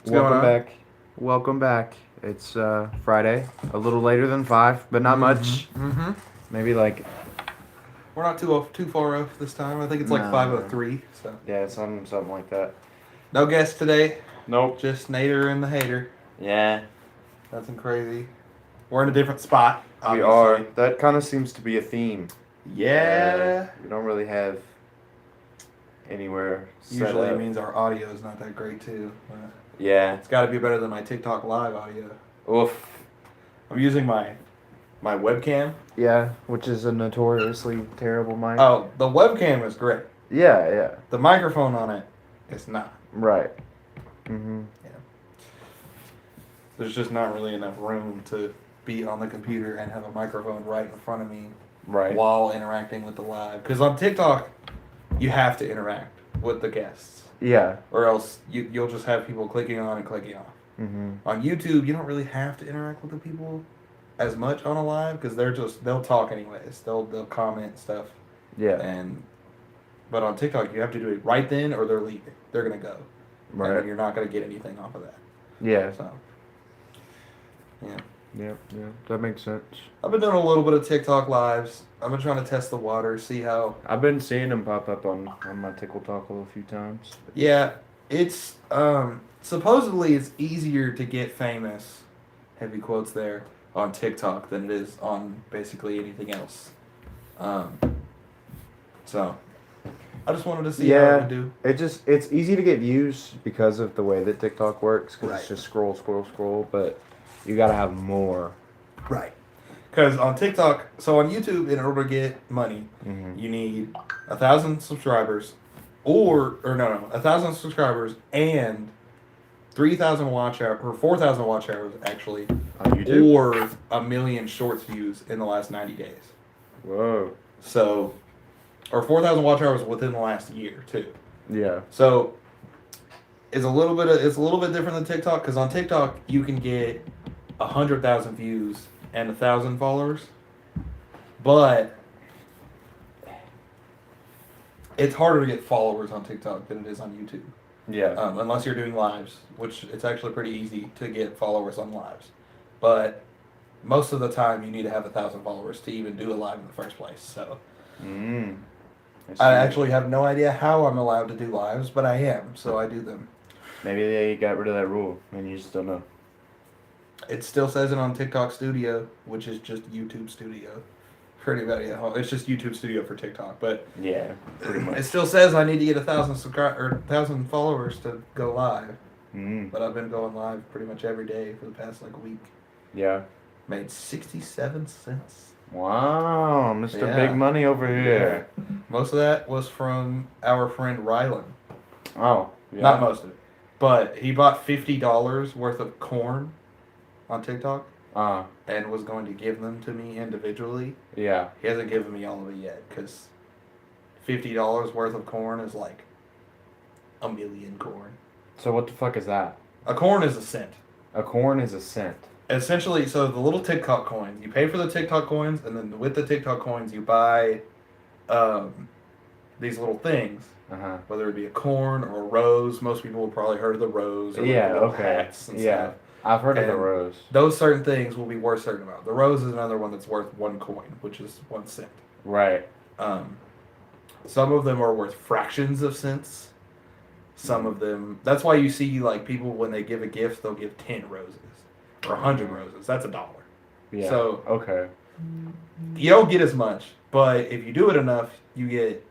What's going Welcome on? back. Welcome back. It's Friday, a little later than 5, but not much. Mm-hmm. Maybe like We're not too far off this time. I think it's like no. 5:03. So Yeah, something like that. no guests today. Nope. Just Nader and the Hater. Yeah, Nothing crazy. We're in a different spot, we are. obviously. That kind of seems to be a theme. Yeah. We don't really have anywhere set Usually up. means our audio is not that great too. Yeah. It's got to be better than my TikTok live audio. Oof. I'm using my webcam. Yeah, which is a notoriously terrible mic. Oh, the webcam is great. Yeah. The microphone on it is not. Right. Mhm. Yeah. There's just not really enough room to be on the computer and have a microphone right in front of me Right. while interacting with the live. Because on TikTok, you have to interact with the guests, Yeah. or else you'll just have people clicking on and clicking off. Mhm. On YouTube, you don't really have to interact with the people as much on a live because they'll talk anyways. They'll comment stuff. Yeah. But on TikTok, you have to do it right then or they're leaving. They're gonna go, and Right. then you're not gonna get anything off of that. Yeah. So, yeah. Yeah. That makes sense. I've been doing a little bit of TikTok lives. I've been trying to test the water, see how. I've been seeing them pop up on my Tickle Talk a few times. Yeah, it's supposedly it's easier to get famous, heavy quotes there, on TikTok than it is on basically anything else. So I just wanted to see how it would do. It's easy to get views because of the way that TikTok works, because Right. it's just scroll, but you gotta have more. Right. Because on TikTok, so on YouTube, in order to get money, Mm-hmm. you need 1,000 subscribers, or no, 1,000 subscribers and 3,000 watch hours, or 4,000 watch hours actually, On YouTube? or 1,000,000 shorts views in the last 90 days. Whoa. So, or 4,000 watch hours within the last year too. Yeah. So, it's a little bit different than TikTok because on TikTok you can get 100,000 views and 1,000 followers, but it's harder to get followers on TikTok than it is on YouTube. Yeah. Unless you're doing lives, which it's actually pretty easy to get followers on lives. But most of the time, you need to have 1,000 followers to even do a live in the first place. So I actually have no idea how I'm allowed to do lives, but I am, so I do them. Maybe they got rid of that rule, and you just don't know. It still says it on TikTok Studio, which is just YouTube Studio. For anybody at home, it's just YouTube Studio for TikTok, but Yeah, pretty it much. still says I need to get 1,000 followers to go live. Mm. But I've been going live pretty much every day for the past week. Yeah. Made 67 cents. Wow, Mr. Yeah. Big Money over here. Most of that was from our friend Rylan. Oh, yeah. Not most of it, but he bought $50 worth of corn on TikTok and was going to give them to me individually. Yeah. He hasn't given me all of it yet because $50 worth of corn is like 1,000,000 corn. So what the fuck is that? A corn is a cent. A corn is a cent. Essentially, so the little TikTok coins, you pay for the TikTok coins, and then with the TikTok coins, you buy these little things, Uh-huh. whether it be a corn or a rose. Most people have probably heard of the rose or Yeah, the little okay. hats and Yeah. stuff. I've heard of the And rose. Those certain things will be worth certain amount. The rose is another one that's worth 1 coin, which is 1 cent. Right. Some of them are worth fractions of cents. Some of them, that's why you see people when they give a gift, they'll give 10 roses or 100 roses. That's $1. Yeah. So Okay. you don't get as much, but if you do it enough, you get.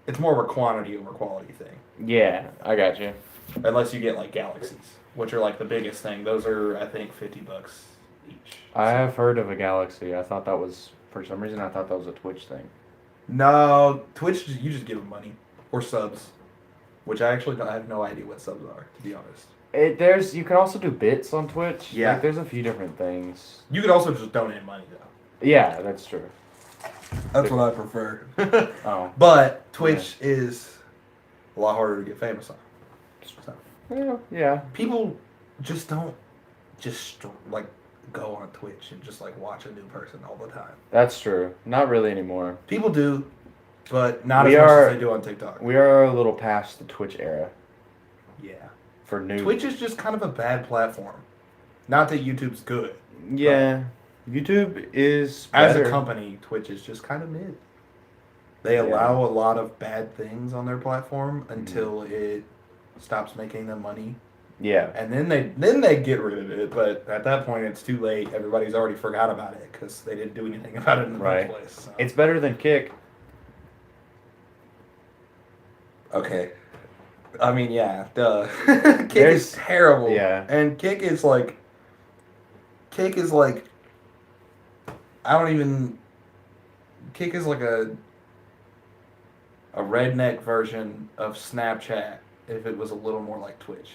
It's more of a quantity over quality thing. Yeah, I got you. Unless you get galaxies, which are the biggest thing. Those are I think $50 each. I have heard of a galaxy. I thought that was, for some reason, I thought that was a Twitch thing. No, Twitch you just give them money or subs, which I actually I have no idea what subs are, to be honest. You can also do bits on Twitch. Yeah. There's a few different things. You could also just donate money though. Yeah, that's true. That's what I prefer. Oh. But Twitch is a lot harder to get famous on. So. Yeah. People just don't go on Twitch and just watch a new person all the time. That's true. Not really anymore. People do, but not We as much are- as they do on TikTok. We are a little past the Twitch era. Yeah. for new. Twitch is just kind of a bad platform. Not that YouTube's good. Yeah, YouTube is As better. a company, Twitch is just kind of mid. They allow a lot of bad things on their platform until it stops making them money. Yeah. And then they get rid of it, but at that point it's too late. Everybody's already forgot about it because they didn't do anything about it in the first place. So. It's better than Kick. Okay. I mean, yeah, duh. Kick is terrible. Yeah. And Kick is like, Kick is like a redneck version of Snapchat if it was a little more like Twitch.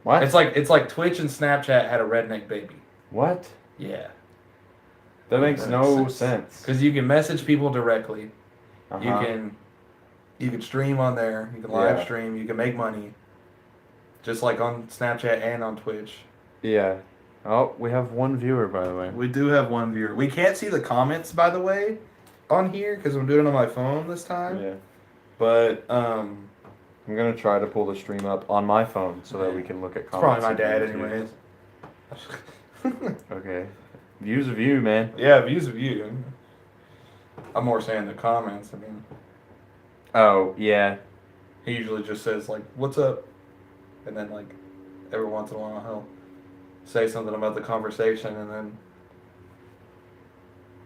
What? It's like Twitch and Snapchat had a redneck baby. What? Yeah. That makes no sense. Because you can message people directly. Uh-huh. You can stream on there. You can live stream. You can make money. Just like on Snapchat and on Twitch. Yeah. Oh, we have one viewer, by the way. We do have one viewer. We can't see the comments, by the way, on here because I'm doing it on my phone this time. Yeah. But I'm gonna try to pull the stream up on my phone so that we can look at it's comments. probably my dad, anyways. Okay. Views of you, man. Yeah, views of you. I'm more saying the comments. I mean. Oh yeah. He usually just says like, "What's up," and then like, every once in a while he'll say something about the conversation, and then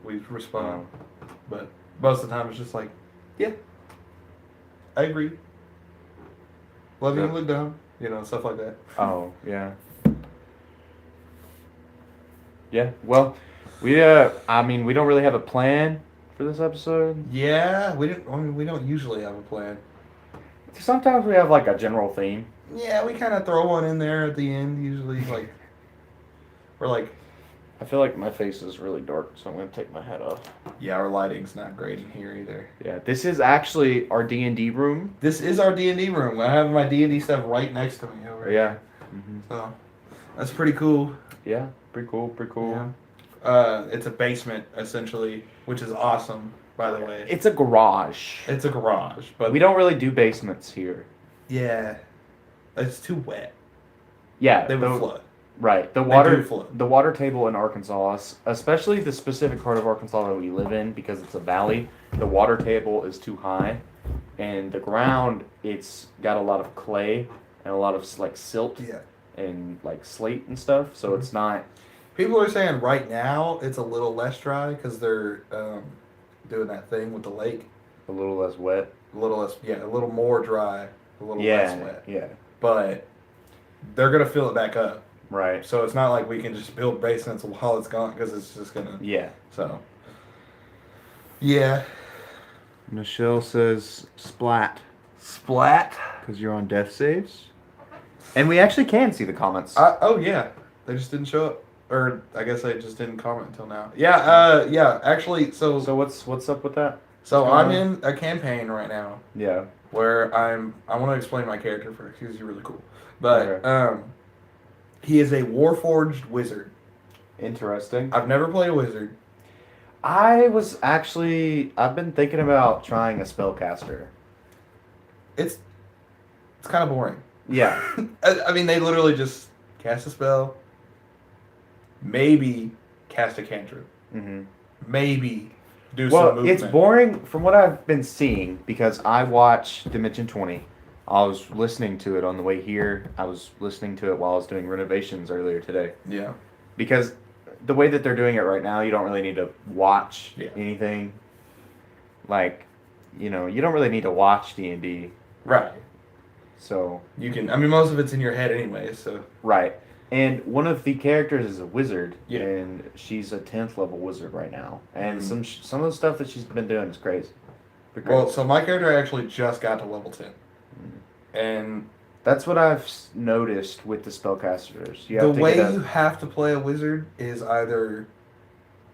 we respond. But most of the time it's just like, "Yeah, I agree. Love you and look down," stuff like that. Oh yeah. Yeah. Well, we we don't really have a plan for this episode. Yeah, we don't usually have a plan. Sometimes we have like a general theme. Yeah, we kind of throw one in there at the end usually. Like we're like. I feel like my face is really dark, so I'm gonna take my hat off. Yeah, our lighting's not great in here either. Yeah, this is actually our D&D room. This is our D&D room. I have my D&D stuff right next to me over here. Mm-hmm. So that's pretty cool. Yeah, pretty cool. Yeah. It's a basement essentially, which is awesome. By the way, it's a garage. It's a garage, but we don't really do basements here. Yeah, it's too wet. Yeah, they would flood. Right. The water table in Arkansas, especially the specific part of Arkansas that we live in, because it's a valley, the water table is too high, and the ground, it's got a lot of clay and a lot of like silt and like slate and stuff, so it's not. People are saying right now it's a little less dry because they're doing that thing with the lake. A little less wet. A little less, a little more dry, a little less wet. Yeah. But they're gonna fill it back up. Right. So it's not like we can just build basements while it's gone because it's just gonna. Yeah. So. Yeah. Michelle says splat. Splat. Because you're on death saves. And we actually can see the comments. Oh yeah, they just didn't show up, or I guess they just didn't comment until now. Yeah. Actually, so what's up with that? So I'm in a campaign right now. Yeah. Where I want to explain my character first because he's really cool, but he is a warforged wizard. Interesting. I've never played a wizard. I've been thinking about trying a spellcaster. It's kind of boring. Yeah. I mean, they literally just cast a spell. Maybe cast a cantrip. Mm-hmm. Maybe do some movement. It's boring from what I've been seeing because I watch Dimension 20. I was listening to it on the way here. I was listening to it while I was doing renovations earlier today. Yeah. Because the way that they're doing it right now, you don't really need to watch anything. Like, you don't really need to watch D&D. Right. So you can. I mean, most of it's in your head anyway. So right. And one of the characters is a wizard, and she's a 10th level wizard right now. And some of the stuff that she's been doing is crazy. Well, so my character actually just got to level 10. And that's what I've noticed with the spellcasters. The way you have to play a wizard is either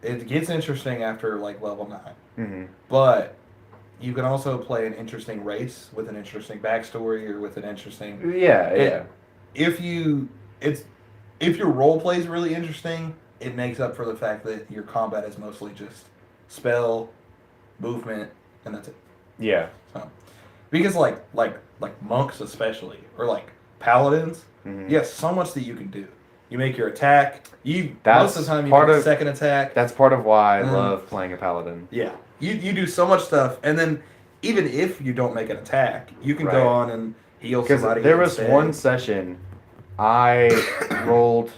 it gets interesting after like level 9. Mm-hmm. But you can also play an interesting race with an interesting backstory or with an interesting If your role play is really interesting, it makes up for the fact that your combat is mostly just spell, movement, and that's it. Yeah. So, because like monks especially, or like paladins, Mm-hmm. you have so much that you can do. You make your attack. That's most of the time you part make a of- second attack. That's part of why I love playing a paladin. Yeah, you do so much stuff, and then even if you don't make an attack, you can go on and heal somebody. Because there was instead. one session, I rolled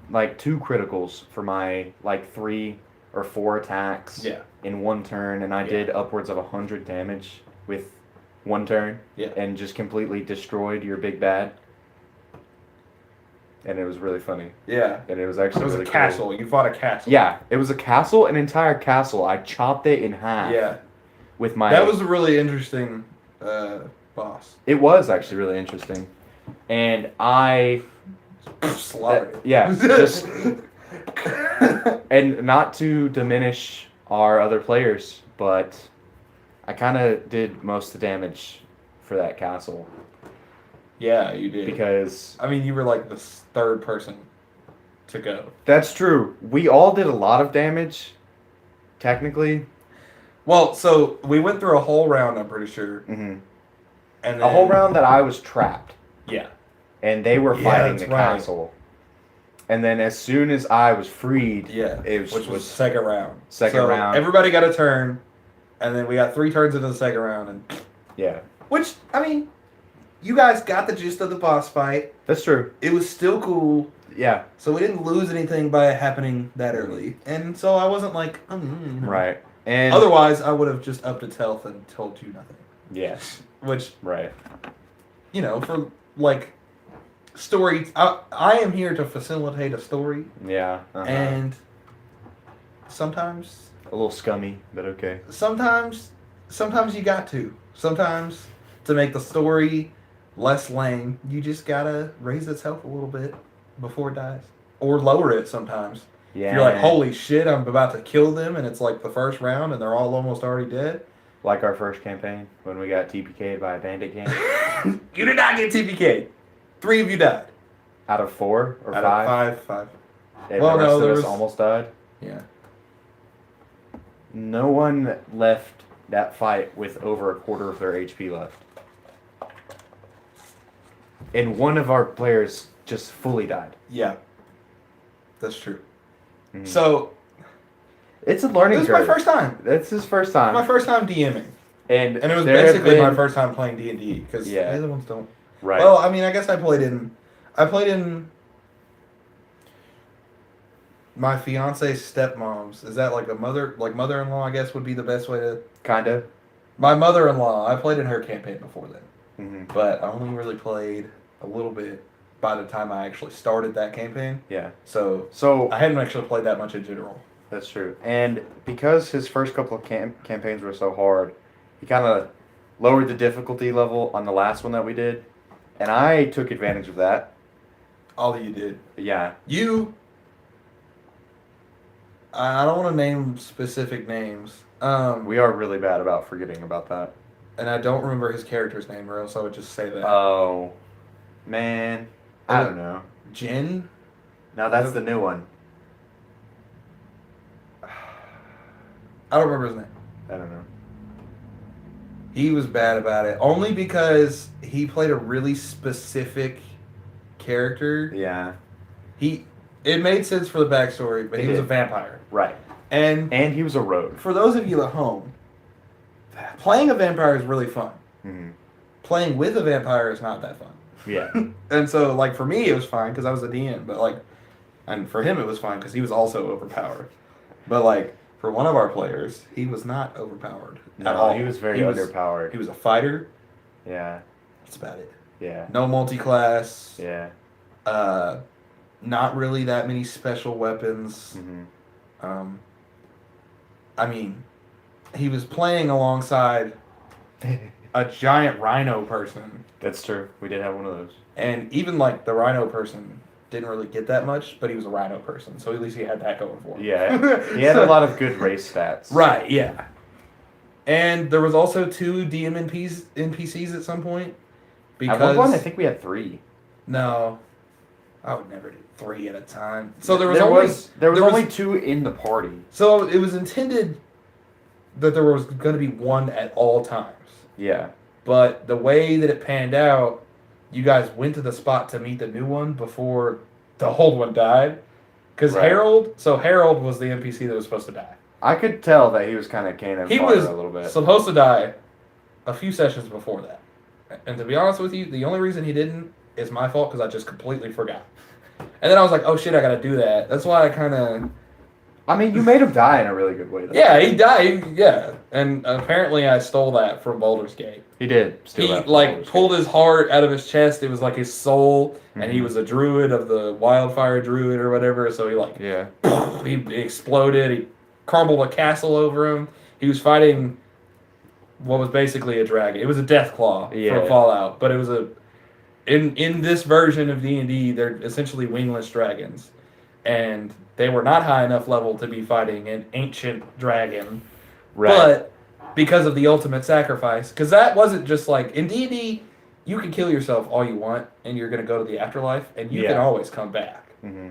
like 2 criticals for my like 3 or 4 attacks in one turn, and I did upwards of 100 damage with one turn, and just completely destroyed your big bad. And it was really funny. Yeah. And it was actually really a castle. cool. You fought a castle. Yeah, it was a castle, an entire castle. I chopped it in half. Yeah. With my. That was a really interesting boss. It was actually really interesting, and I. Slaughtered. Just. And not to diminish our other players, but I kind of did most of the damage for that castle. Yeah, you did. Because I mean, you were like the third person to go. That's true. We all did a lot of damage, technically. Well, so we went through a whole round, I'm pretty sure. Mm-hmm. And then, a whole round that I was trapped. Yeah. And they were fighting the castle. And then as soon as I was freed, which was second round. Second round. Everybody got a turn, and then we got 3 turns into the second round, and which I mean, you guys got the gist of the boss fight. That's true. It was still cool. Yeah. So we didn't lose anything by it happening that early, and so I wasn't like, right. And otherwise, I would have just upped its health and told you nothing. Yes. Which, right. For like. Story. I am here to facilitate a story. Yeah. And sometimes a little scummy, but okay. Sometimes you got to. Sometimes to make the story less lame, you just gotta raise its health a little bit before it dies, or lower it sometimes. Yeah. If you're like, holy shit, I'm about to kill them, and it's like the first round, and they're all almost already dead. Like our first campaign when we got TPK'd by a bandit gang. You did not get TPK'd. 3 of you died. Out of 4 or 5? Out of 5. And the rest of us almost died? Yeah. No one left that fight with over a quarter of their HP left. And one of our players just fully died. Yeah. That's true. Mm-hmm. So... It's a learning curve. This is my first time. That's his first time. My first time DMing. And it was basically my first time playing D&D, because the other ones don't... Right. Well, I mean, I guess I played in my fiance's stepmom's. Is that like a mother-in-law, I guess would be the best way to... Kinda. My mother-in-law, I played in her campaign before then. Mm-hmm. But I only really played a little bit by the time I actually started that campaign. Yeah. So I hadn't actually played that much in general. That's true. And because his first couple of campaigns were so hard, he kind of lowered the difficulty level on the last one that we did. And I took advantage of that. All that you did. Yeah. I don't want to name specific names. We are really bad about forgetting about that. And I don't remember his character's name, or else I would just say that. Oh, man. I don't know. Jin? No, that's the new one. I don't remember his name. I don't know. He was bad about it. Only because he played a really specific character. Yeah. It made sense for the backstory, but he was a vampire. Right. And he was a rogue. For those of you at home, playing a vampire is really fun. Mm-hmm. Playing with a vampire is not that fun. Yeah. And so, like, for me, it was fine because I was a DM, but, like, and for him, it was fine because he was also overpowered. But, like, for one of our players, he was not overpowered at all. He was very underpowered. He was a fighter. Yeah. That's about it. Yeah. No multi-class. Yeah. Not really that many special weapons. Mm-hmm. I mean, he was playing alongside a giant rhino person. That's true. We did have one of those. And even, like, the rhino person didn't really get that much, but he was a rhino person, so at least he had that going for him. Yeah. He had a lot of good race stats. Right, yeah. And there was also 2 DM NPCs at some point. At one point, I think we had 3. No. I would never do 3 at a time. So there was only 2 in the party. So it was intended that there was going to be 1 at all times. Yeah. But the way that it panned out you guys went to the spot to meet the new one before the old one died. Because Harold was the NPC that was supposed to die. I could tell that he was kind of cannon He fodder was a little bit. supposed to die a few sessions before that. And to be honest with you, the only reason he didn't is my fault because I just completely forgot. And then I was like, oh shit, I gotta do that. That's why I kind of... I mean, you made him die in a really good way, though. Yeah, he died, yeah. And apparently I stole that from Baldur's Gate. He did. He, like, pulled his heart out of his chest. It was like his soul. And he was a druid of the wildfire druid or whatever. So he, like... Yeah. He exploded. He crumbled a castle over him. He was fighting what was basically a dragon. It was a Deathclaw from Fallout. But it was a... In this version of D&D, they're essentially wingless dragons. And they were not high enough level to be fighting an ancient dragon. Right. But because of the ultimate sacrifice, because that wasn't just like... In D&D, you can kill yourself all you want, and you're going to go to the afterlife, and you can always come back. Mm-hmm.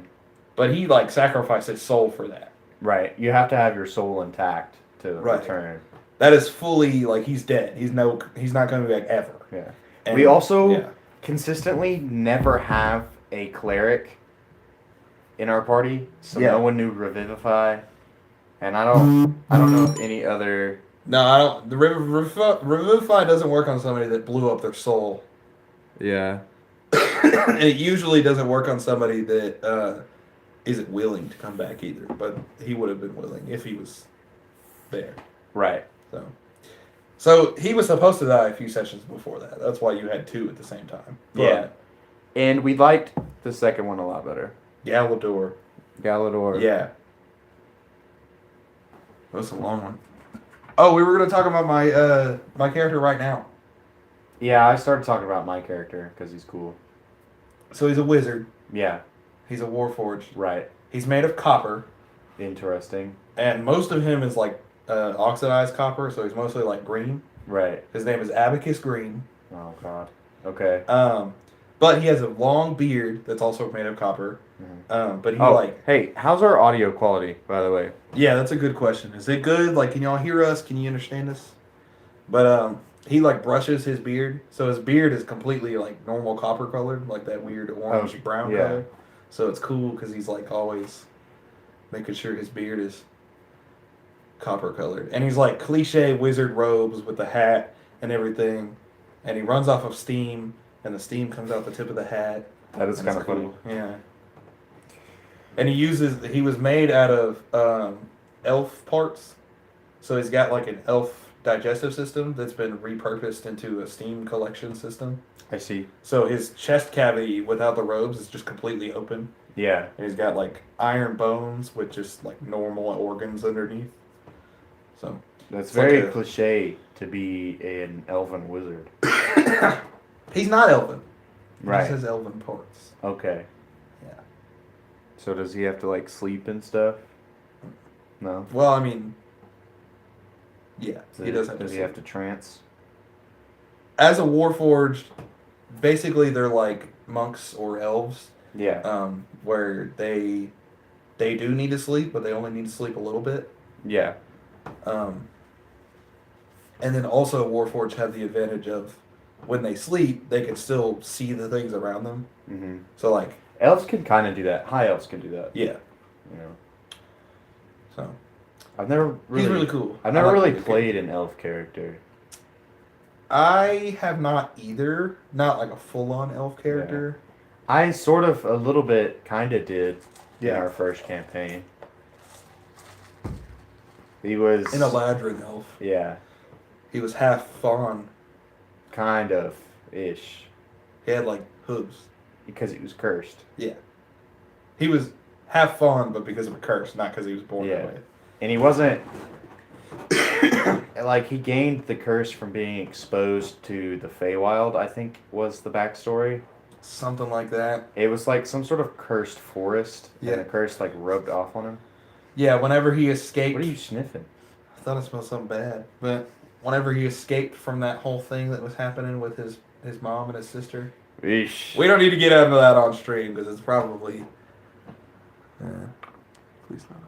But he, like, sacrificed his soul for that. Right. You have to have your soul intact to return. That is fully, like, he's dead. He's not coming back ever. Yeah. And we also... consistently never have a cleric in our party, so no one knew Revivify, and I don't know if any other. No, I don't. The Revivify doesn't work on somebody that blew up their soul. Yeah, and it usually doesn't work on somebody that isn't willing to come back either. But he would have been willing if he was there. Right. So he was supposed to die a few sessions before that. That's why you had two at the same time. But, yeah. And we liked the second one a lot better. Galador. Yeah. That's a long one. Oh, we were going to talk about my character right now. Yeah, I started talking about my character because he's cool. So he's a wizard. Yeah. He's a warforged. Right. He's made of copper. Interesting. And most of him is like oxidized copper, so he's mostly like green. Right. His name is Abacus Green. Oh God. Okay. But he has a long beard that's also made of copper. Mm-hmm. But he Hey, how's our audio quality, by the way? Yeah, that's a good question. Is it good? Like, can y'all hear us? Can you understand us? But he like brushes his beard, so his beard is completely like normal copper colored, like that weird orange brown color. So it's cool because he's like always making sure his beard is copper colored, and he's like cliche wizard robes with the hat and everything, and he runs off of steam, and the steam comes out the tip of the hat. That is kind of cool. Yeah. And he was made out of elf parts, so he's got like an elf digestive system that's been repurposed into a steam collection system. I see. So his chest cavity without the robes is just completely open. Yeah. And he's got like iron bones with just like normal organs underneath. So that's very cliche to be an elven wizard. He's not elven. Right. He has elven parts. Okay. Yeah. So does he have to like sleep and stuff? No. Well, I mean, yeah, he does have to. Does he have to trance? As a warforged, basically they're like monks or elves. Yeah. Where they do need to sleep, but they only need to sleep a little bit. Yeah. And then also warforged have the advantage of when they sleep, they can still see the things around them. Mm-hmm. So like elves can kind of do that. High elves can do that. Yeah. You know. So I've never really. He's really cool. I've never really played an elf character. I have not either. Not like a full-on elf character. Yeah. I sort of a little bit kind of did in our first campaign. He was an Eladrin elf. Yeah. He was half fawn. Kind of ish. He had like hooves. Because he was cursed. Yeah. He was half fawn, but because of a curse, not because he was born that way. And he wasn't like he gained the curse from being exposed to the Feywild, I think was the backstory. Something like that. It was like some sort of cursed forest. Yeah. And the curse like rubbed off on him. Yeah, whenever he escaped. What are you sniffing? I thought it smelled something bad. But whenever he escaped from that whole thing that was happening with his mom and his sister. Eesh. We don't need to get into that on stream because it's probably. Please not.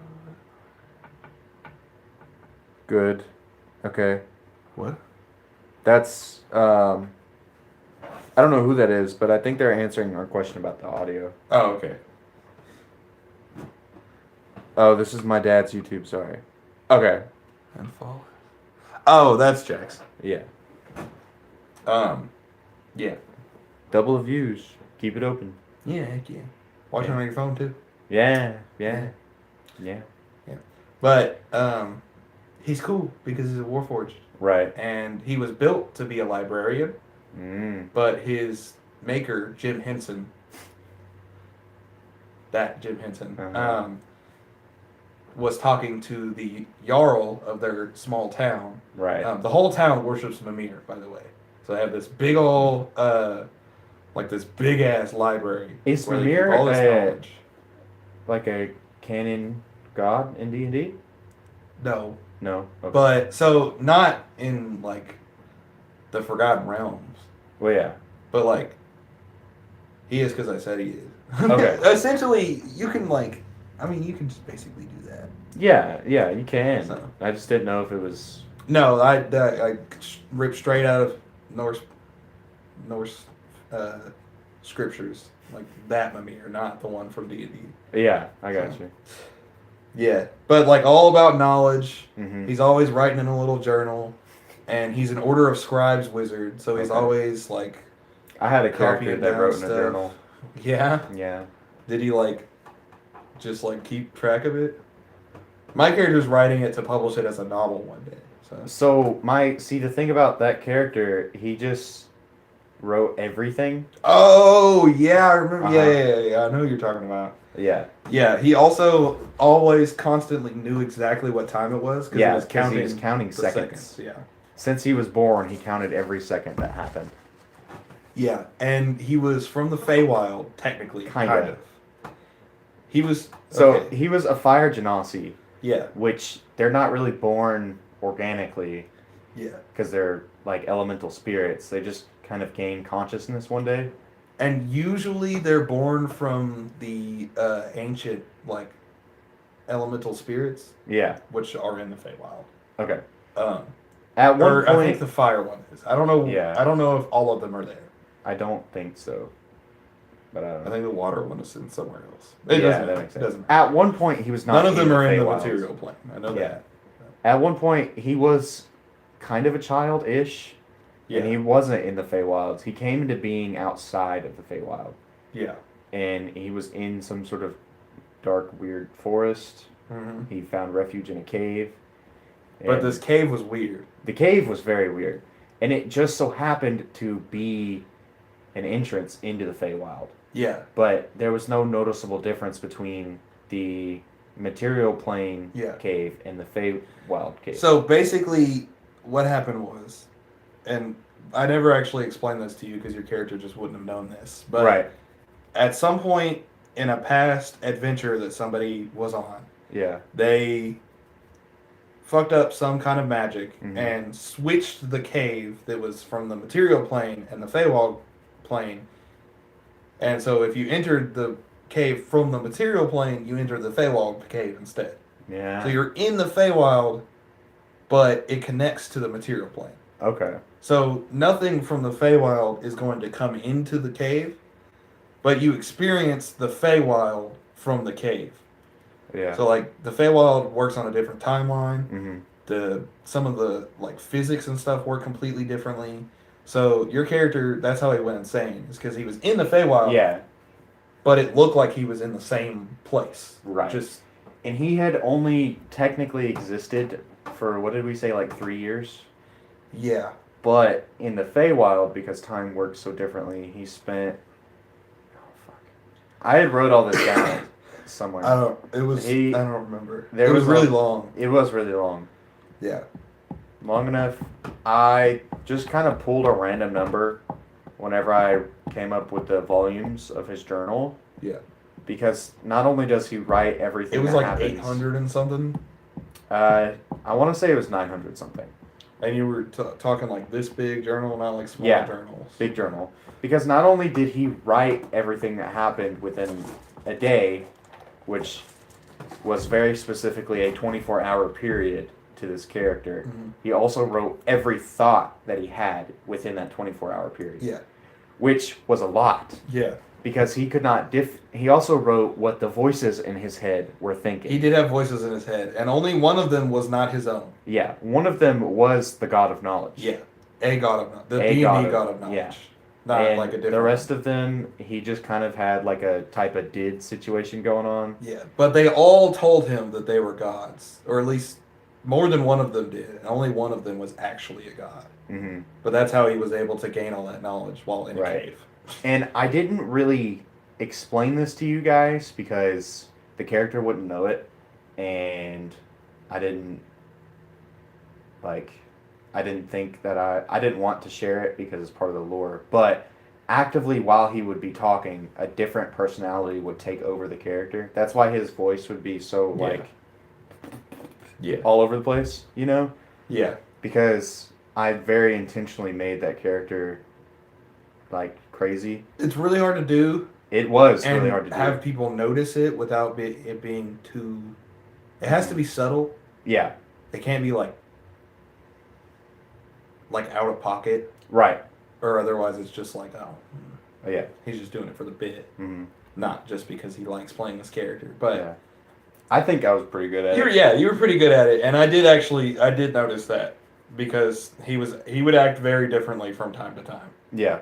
Good. Okay. What? That's I don't know who that is, but I think they're answering our question about the audio. Oh, okay. Oh, this is my dad's YouTube. Sorry. Okay. And follow. Oh, that's Jackson. Yeah. Yeah. Double the views. Keep it open. Yeah, heck yeah. Watching on your phone too. Yeah. But he's cool because he's a Warforged. Right. And he was built to be a librarian. But his maker, Jim Henson, was talking to the Jarl of their small town. Right. The whole town worships Mimir, by the way. So they have this big old, this big ass library. Is where they Mimir keep all this knowledge. Like a canon god in D&D? No. No. Okay. But, so, not in, like, the Forgotten Realms. Well, yeah. But, like, he is because I said he is. Okay. Essentially, you can, like, you can just basically do that. Yeah, you can. So. I just didn't know if it was... No, I ripped straight out of Norse scriptures. Like, that Mimir, not the one from D&D. Yeah, I got you. Yeah, but, like, all about knowledge. Mm-hmm. He's always writing in a little journal. And he's an Order of Scribes wizard, so he's always, like... I had a character that wrote in a journal. Yeah? Yeah. Did he, like, just, like, keep track of it? My character's writing it to publish it as a novel one day. So the thing about that character, he just wrote everything. Oh, yeah, I remember. Yeah, I know who you're talking about. Yeah. Yeah, he also always constantly knew exactly what time it was. Yeah, he was counting seconds. Yeah. Since he was born, he counted every second that happened. Yeah, and he was from the Feywild, technically. Kind of. He was... So, he was a fire genasi. Yeah. Which, they're not really born organically. Yeah. Because they're, like, elemental spirits. They just kind of gain consciousness one day. And usually they're born from the ancient, like, elemental spirits. Yeah. Which are in the Feywild. Okay. At one point, I think the fire one is. I don't know. Yeah. I don't know if all of them are there. I don't think so. But I don't know. I think the water one is in somewhere else. That makes sense. At one point, he was not. None of them are in the Feywilds. material plane. I know that. At one point, he was kind of a child-ish. Yeah. And he wasn't in the Feywilds. He came into being outside of the Feywild. Yeah. And he was in some sort of dark, weird forest. Mm-hmm. He found refuge in a cave. But this cave was weird. The cave was very weird. And it just so happened to be an entrance into the Feywild. Yeah. But there was no noticeable difference between the material plane cave and the Feywild cave. So basically, what happened was, and I never actually explained this to you because your character just wouldn't have known this, but at some point in a past adventure that somebody was on, they fucked up some kind of magic and switched the cave that was from the material plane and the Feywild plane. And so if you entered the cave from the material plane, you entered the Feywild cave instead. Yeah. So you're in the Feywild, but it connects to the material plane. Okay. So nothing from the Feywild is going to come into the cave, but you experience the Feywild from the cave. Yeah. So like the Feywild works on a different timeline. Mm-hmm. Some of the like physics and stuff work completely differently. So your character, that's how he went insane, is because he was in the Feywild. Yeah. But it looked like he was in the same place. Right. And he had only technically existed for, what did we say, like 3 years? Yeah. But in the Feywild, because time works so differently, he spent... Oh, fuck. I had wrote all this down somewhere. I don't remember. It was really long. It was really long. Yeah. Long enough. I just kind of pulled a random number whenever I came up with the volumes of his journal. Yeah. Because not only does he write everything it was that like happens, 800 and something. I want to say it was 900 something. And you were talking like this big journal, not like small journals. Big journal. Because not only did he write everything that happened within a day, which was very specifically a 24-hour period to this character, he also wrote every thought that he had within that 24-hour period. Yeah. which was a lot. Yeah. Because he could not he also wrote what the voices in his head were thinking. He did have voices in his head, and only one of them was not his own. Yeah, one of them was the God of Knowledge. Yeah, a God of Knowledge. The D&D God of Knowledge. Yeah. Not and like a different the rest of them, he just kind of had like a type of did situation going on. Yeah, but they all told him that they were gods, or at least more than one of them did, and only one of them was actually a god. Mm-hmm. But that's how he was able to gain all that knowledge while in a cave. And I didn't really explain this to you guys because the character wouldn't know it, and I didn't think that I didn't want to share it because it's part of the lore. But actively, while he would be talking, a different personality would take over the character. That's why his voice would be so all over the place, you know? Yeah. Because I very intentionally made that character like crazy. It's really hard to do. It was really hard to do. Have people notice it without it being too. It has to be subtle. Yeah. It can't be like out of pocket. Right. Or otherwise, it's just like, oh yeah, he's just doing it for the bit, mm-hmm. not just because he likes playing this character. But yeah. I think I was pretty good at it. Yeah, you were pretty good at it, and I did notice that because he would act very differently from time to time. Yeah.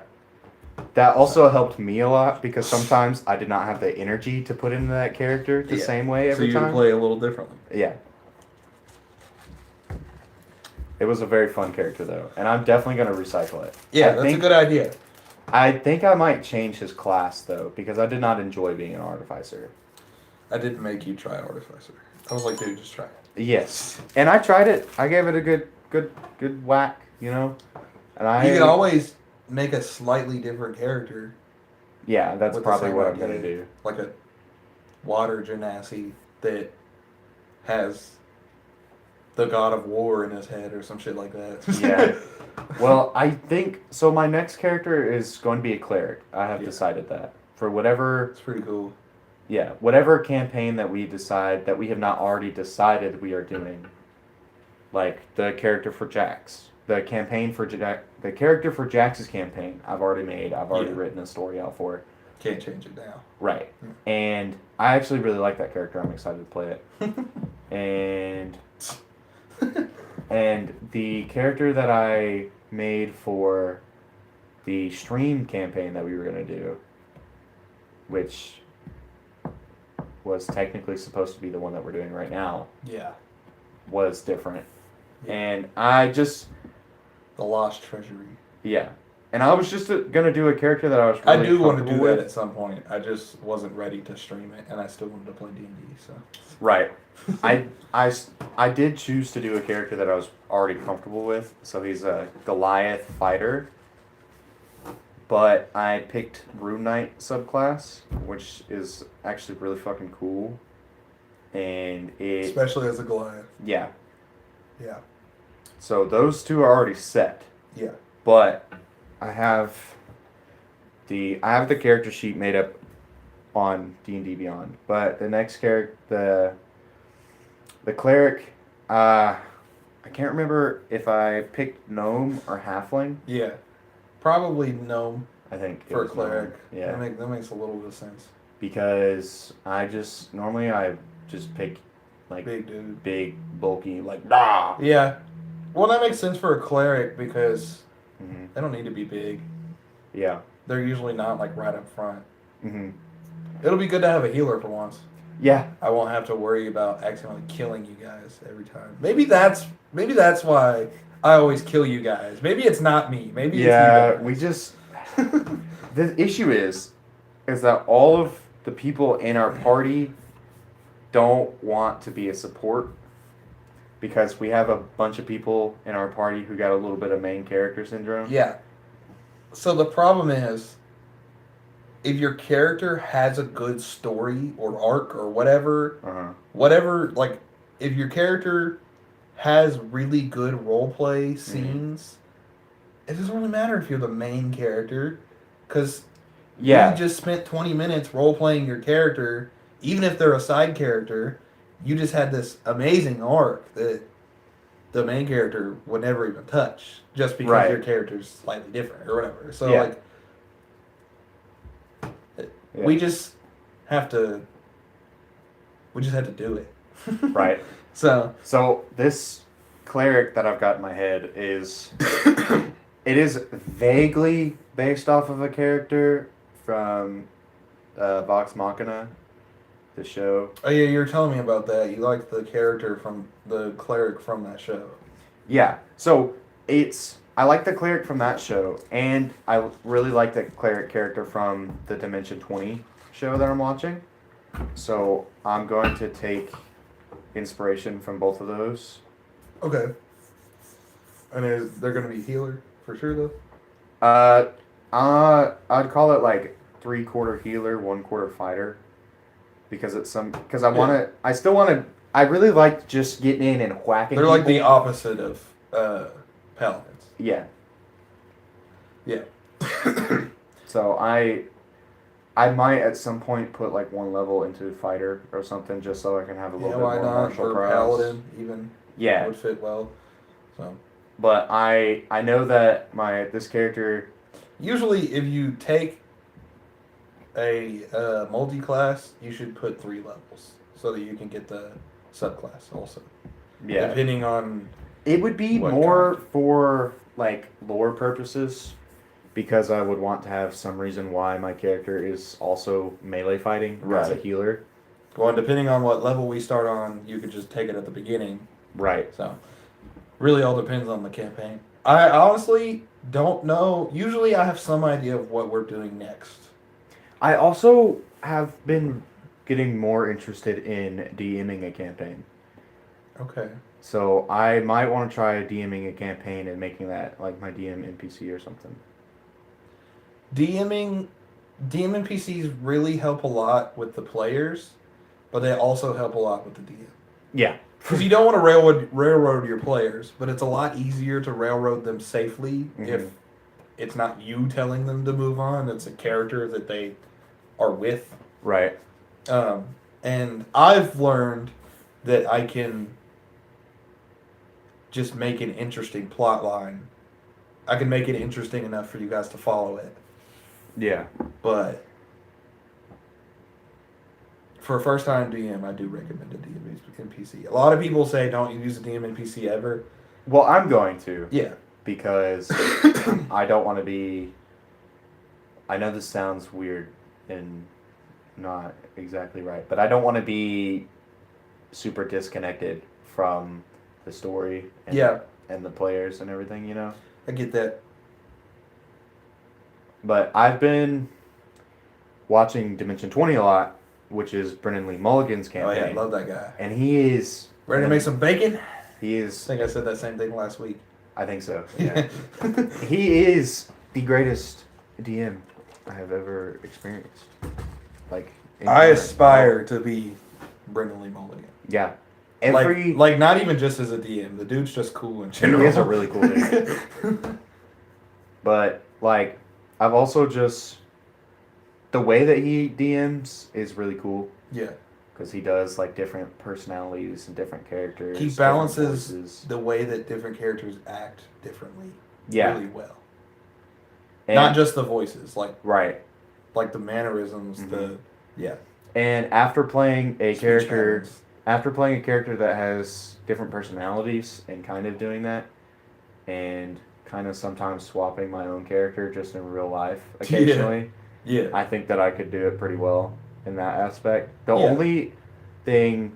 That also helped me a lot because sometimes I did not have the energy to put into that character the same way every time. So you play a little differently. Yeah. It was a very fun character though, and I'm definitely going to recycle it. Yeah, that's a good idea. I think I might change his class though because I did not enjoy being an artificer. I didn't make you try artificer. I was like, dude, just try it. Yes, and I tried it. I gave it a good whack, you know. And you can always make a slightly different character. Yeah, that's probably what I'm gonna do. Like a water genasi that has the god of war in his head or some shit like that. Yeah. Well, I think so. My next character is going to be a cleric. I have decided that for whatever. It's pretty cool. Yeah, whatever campaign that we decide that we have not already decided we are doing, like the character for Jax. The character for Jax's campaign, I've already made. I've already written a story out for it. Can't change it now. Right. And I actually really like that character. I'm excited to play it. And the character that I made for the stream campaign that we were going to do, which was technically supposed to be the one that we're doing right now, was different. Yeah. And I just... The Lost Treasury. Yeah. And I was just going to do a character that I was really I do want to do that at some point. I just wasn't ready to stream it, and I still wanted to play D&D, so... Right. I did choose to do a character that I was already comfortable with, so he's a Goliath fighter. But I picked Rune Knight subclass, which is actually really fucking cool. And especially as a Goliath. Yeah. Yeah. So those two are already set. Yeah. But I have the character sheet made up on D&D Beyond. But the next character, the cleric, I can't remember if I picked gnome or halfling. Yeah. Probably gnome. I think for a cleric. Gnome. Yeah. That makes a little bit of sense. Because I just pick like big dude. Big, bulky, like nah. Yeah. Well, that makes sense for a cleric because they don't need to be big. Yeah. They're usually not like right up front. Mm-hmm. It'll be good to have a healer for once. Yeah. I won't have to worry about accidentally killing you guys every time. Maybe that's why I always kill you guys. Maybe it's not me. Maybe it's you guys. We just... The issue is that all of the people in our party don't want to be a support because we have a bunch of people in our party who got a little bit of main character syndrome. Yeah. So the problem is, if your character has a good story or arc or whatever, like, if your character has really good roleplay scenes, it doesn't really matter if you're the main character, because you just spent 20 minutes role-playing your character, even if they're a side character, you just had this amazing arc that the main character would never even touch, just because your character's slightly different or whatever. So, like, Yeah. We just have to do it. Right. So this cleric that I've got in my head is it is vaguely based off of a character from Vox Machina, the show. Oh yeah, you were telling me about that. You like the character from the cleric from that show. Yeah. So I like the cleric from that show, and I really like the cleric character from the Dimension 20 show that I'm watching. So I'm going to take inspiration from both of those. Okay. And they're going to be healer for sure though? I'd call it like 3/4 healer, 1/4 fighter, because I really like just getting in and whacking. They're like the opposite of paladins. Yeah. Yeah. So I might at some point put like one level into fighter or something just so I can have a little bit more martial or prowess. paladin even. Yeah. Would fit well. So. But I know that this character. Usually, if you take a multi-class, you should put 3 levels so that you can get the subclass also. Yeah. Depending on. It would be more for like lore purposes, because I would want to have some reason why my character is also melee fighting as a healer. Well, depending on what level we start on, you could just take it at the beginning. Right. So, really all depends on the campaign. I honestly don't know. Usually I have some idea of what we're doing next. I also have been getting more interested in DMing a campaign. Okay. So I might want to try DMing a campaign and making that like my DM NPC or something. DM NPCs really help a lot with the players, but they also help a lot with the DM. Yeah. Because you don't want to railroad your players, but it's a lot easier to railroad them safely if it's not you telling them to move on. It's a character that they are with. Right. And I've learned that I can just make an interesting plot line. I can make it interesting enough for you guys to follow it. Yeah. But for a first-time DM, I do recommend a DM NPC. A lot of people say don't use a DM NPC ever. Well, I'm going to. Yeah. Because I don't want to be... I know this sounds weird and not exactly right, but I don't want to be super disconnected from the story and the players and everything, you know? I get that. But I've been watching Dimension 20 a lot, which is Brennan Lee Mulligan's campaign. Oh yeah, I love that guy. And he is... Ready to make some bacon? He is... I think I said that same thing last week. I think so, yeah. He is the greatest DM I have ever experienced. Like, I aspire to be Brendan Lee Mulligan. Yeah. Like not even just as a DM. The dude's just cool in general. He is a really cool dude. But, like, I've also just... The way that he DMs is really cool. Yeah. Because he does, like, different personalities and different characters. He balances the way that different characters act differently really well. And not just the voices. Like the mannerisms, And after playing a character... After playing a character that has different personalities and kind of doing that, and kind of sometimes swapping my own character just in real life occasionally, I think that I could do it pretty well in that aspect. The only thing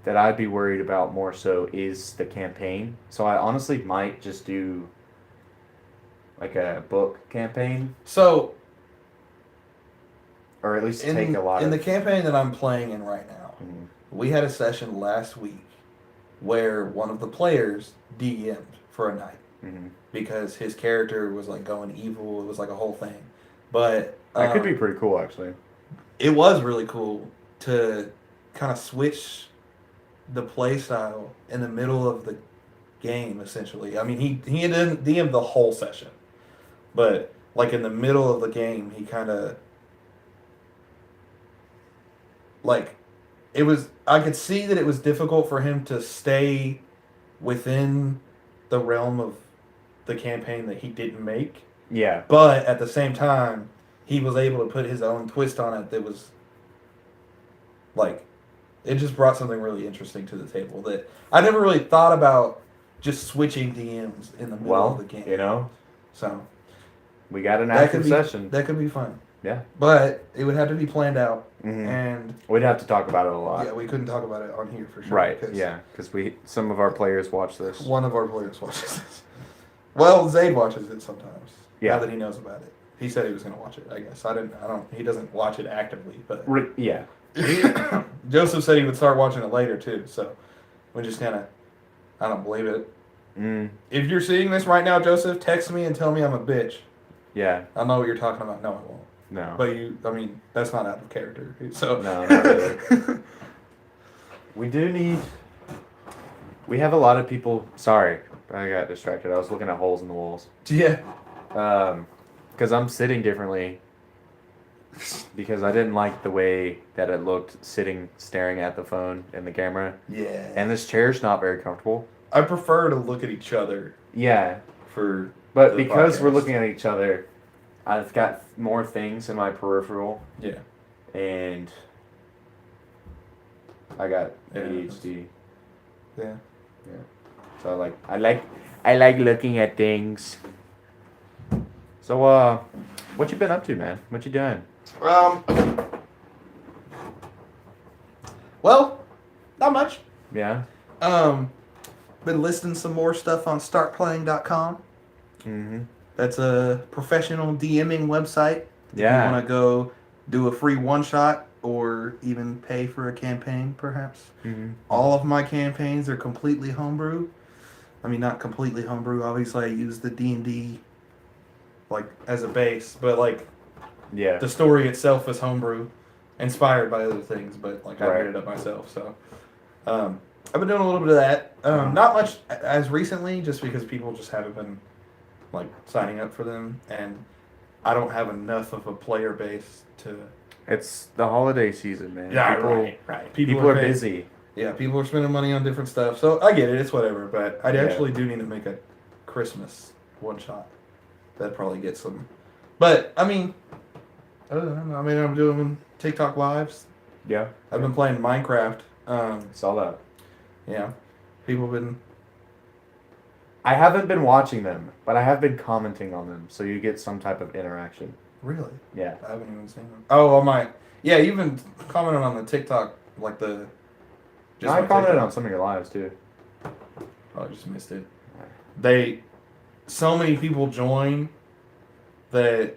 that I'd be worried about more so is the campaign. So I honestly might just do like a book campaign. So, or at least take a lot in the campaign that I'm playing in right now. We had a session last week where one of the players DM'd for a night because his character was like going evil. It was like a whole thing. But that could be pretty cool, actually. It was really cool to kind of switch the play style in the middle of the game, essentially. I mean, he didn't DM the whole session, but like in the middle of the game, he kind of like... I could see that it was difficult for him to stay within the realm of the campaign that he didn't make. Yeah. But at the same time, he was able to put his own twist on it that was like, it just brought something really interesting to the table that I never really thought about, just switching DMs in the middle of the game. You know, so we got an active session. That could be fun. Yeah, but it would have to be planned out, and we'd have to talk about it a lot. Yeah, we couldn't talk about it on here for sure. Right? Yeah, because some of our players watch this. One of our players watches this. Well, Zayd watches it sometimes. Yeah. Now that he knows about it, he said he was going to watch it. I guess I don't. He doesn't watch it actively, but yeah. Joseph said he would start watching it later too. So we just kind of. I don't believe it. If you're seeing this right now, Joseph, text me and tell me I'm a bitch. Yeah. I know what you're talking about. No, I won't. No. But that's not out of character. So no, not really. We have a lot of people. Sorry, I got distracted. I was looking at holes in the walls. Yeah. Because I'm sitting differently. Because I didn't like the way that it looked staring at the phone and the camera. Yeah. And this chair's not very comfortable. I prefer to look at each other. Yeah. But because we're looking at each other, I've got more things in my peripheral. Yeah. And I got ADHD. Yeah. Yeah. So I like looking at things. So what you been up to, man? What you doing? Well, not much. Yeah. Been listing some more stuff on startplaying.com. Mm-hmm. That's a professional DMing website. Yeah. If you want to go do a free one-shot or even pay for a campaign, perhaps. Mm-hmm. All of my campaigns are completely homebrew. I mean, not completely homebrew. Obviously, I use the D&D as a base, but the story itself is homebrew, inspired by other things, but I made it up myself. So I've been doing a little bit of that. Not much as recently, just because people just haven't been signing up for them, and I don't have enough of a player base to. It's the holiday season, man. Yeah, right. People are busy. Yeah, people are spending money on different stuff, so I get it. It's whatever, but I actually do need to make a Christmas one shot. That'd probably get some. But I mean, I'm doing TikTok lives. Yeah. I've been playing Minecraft. Saw that. Yeah, people have been. I haven't been watching them, but I have been commenting on them, so you get some type of interaction. Really? Yeah. I haven't even seen them. Oh, my. Yeah, you've been commenting on the TikTok, I commented on some of your lives, too. Oh, I just missed it. So many people join that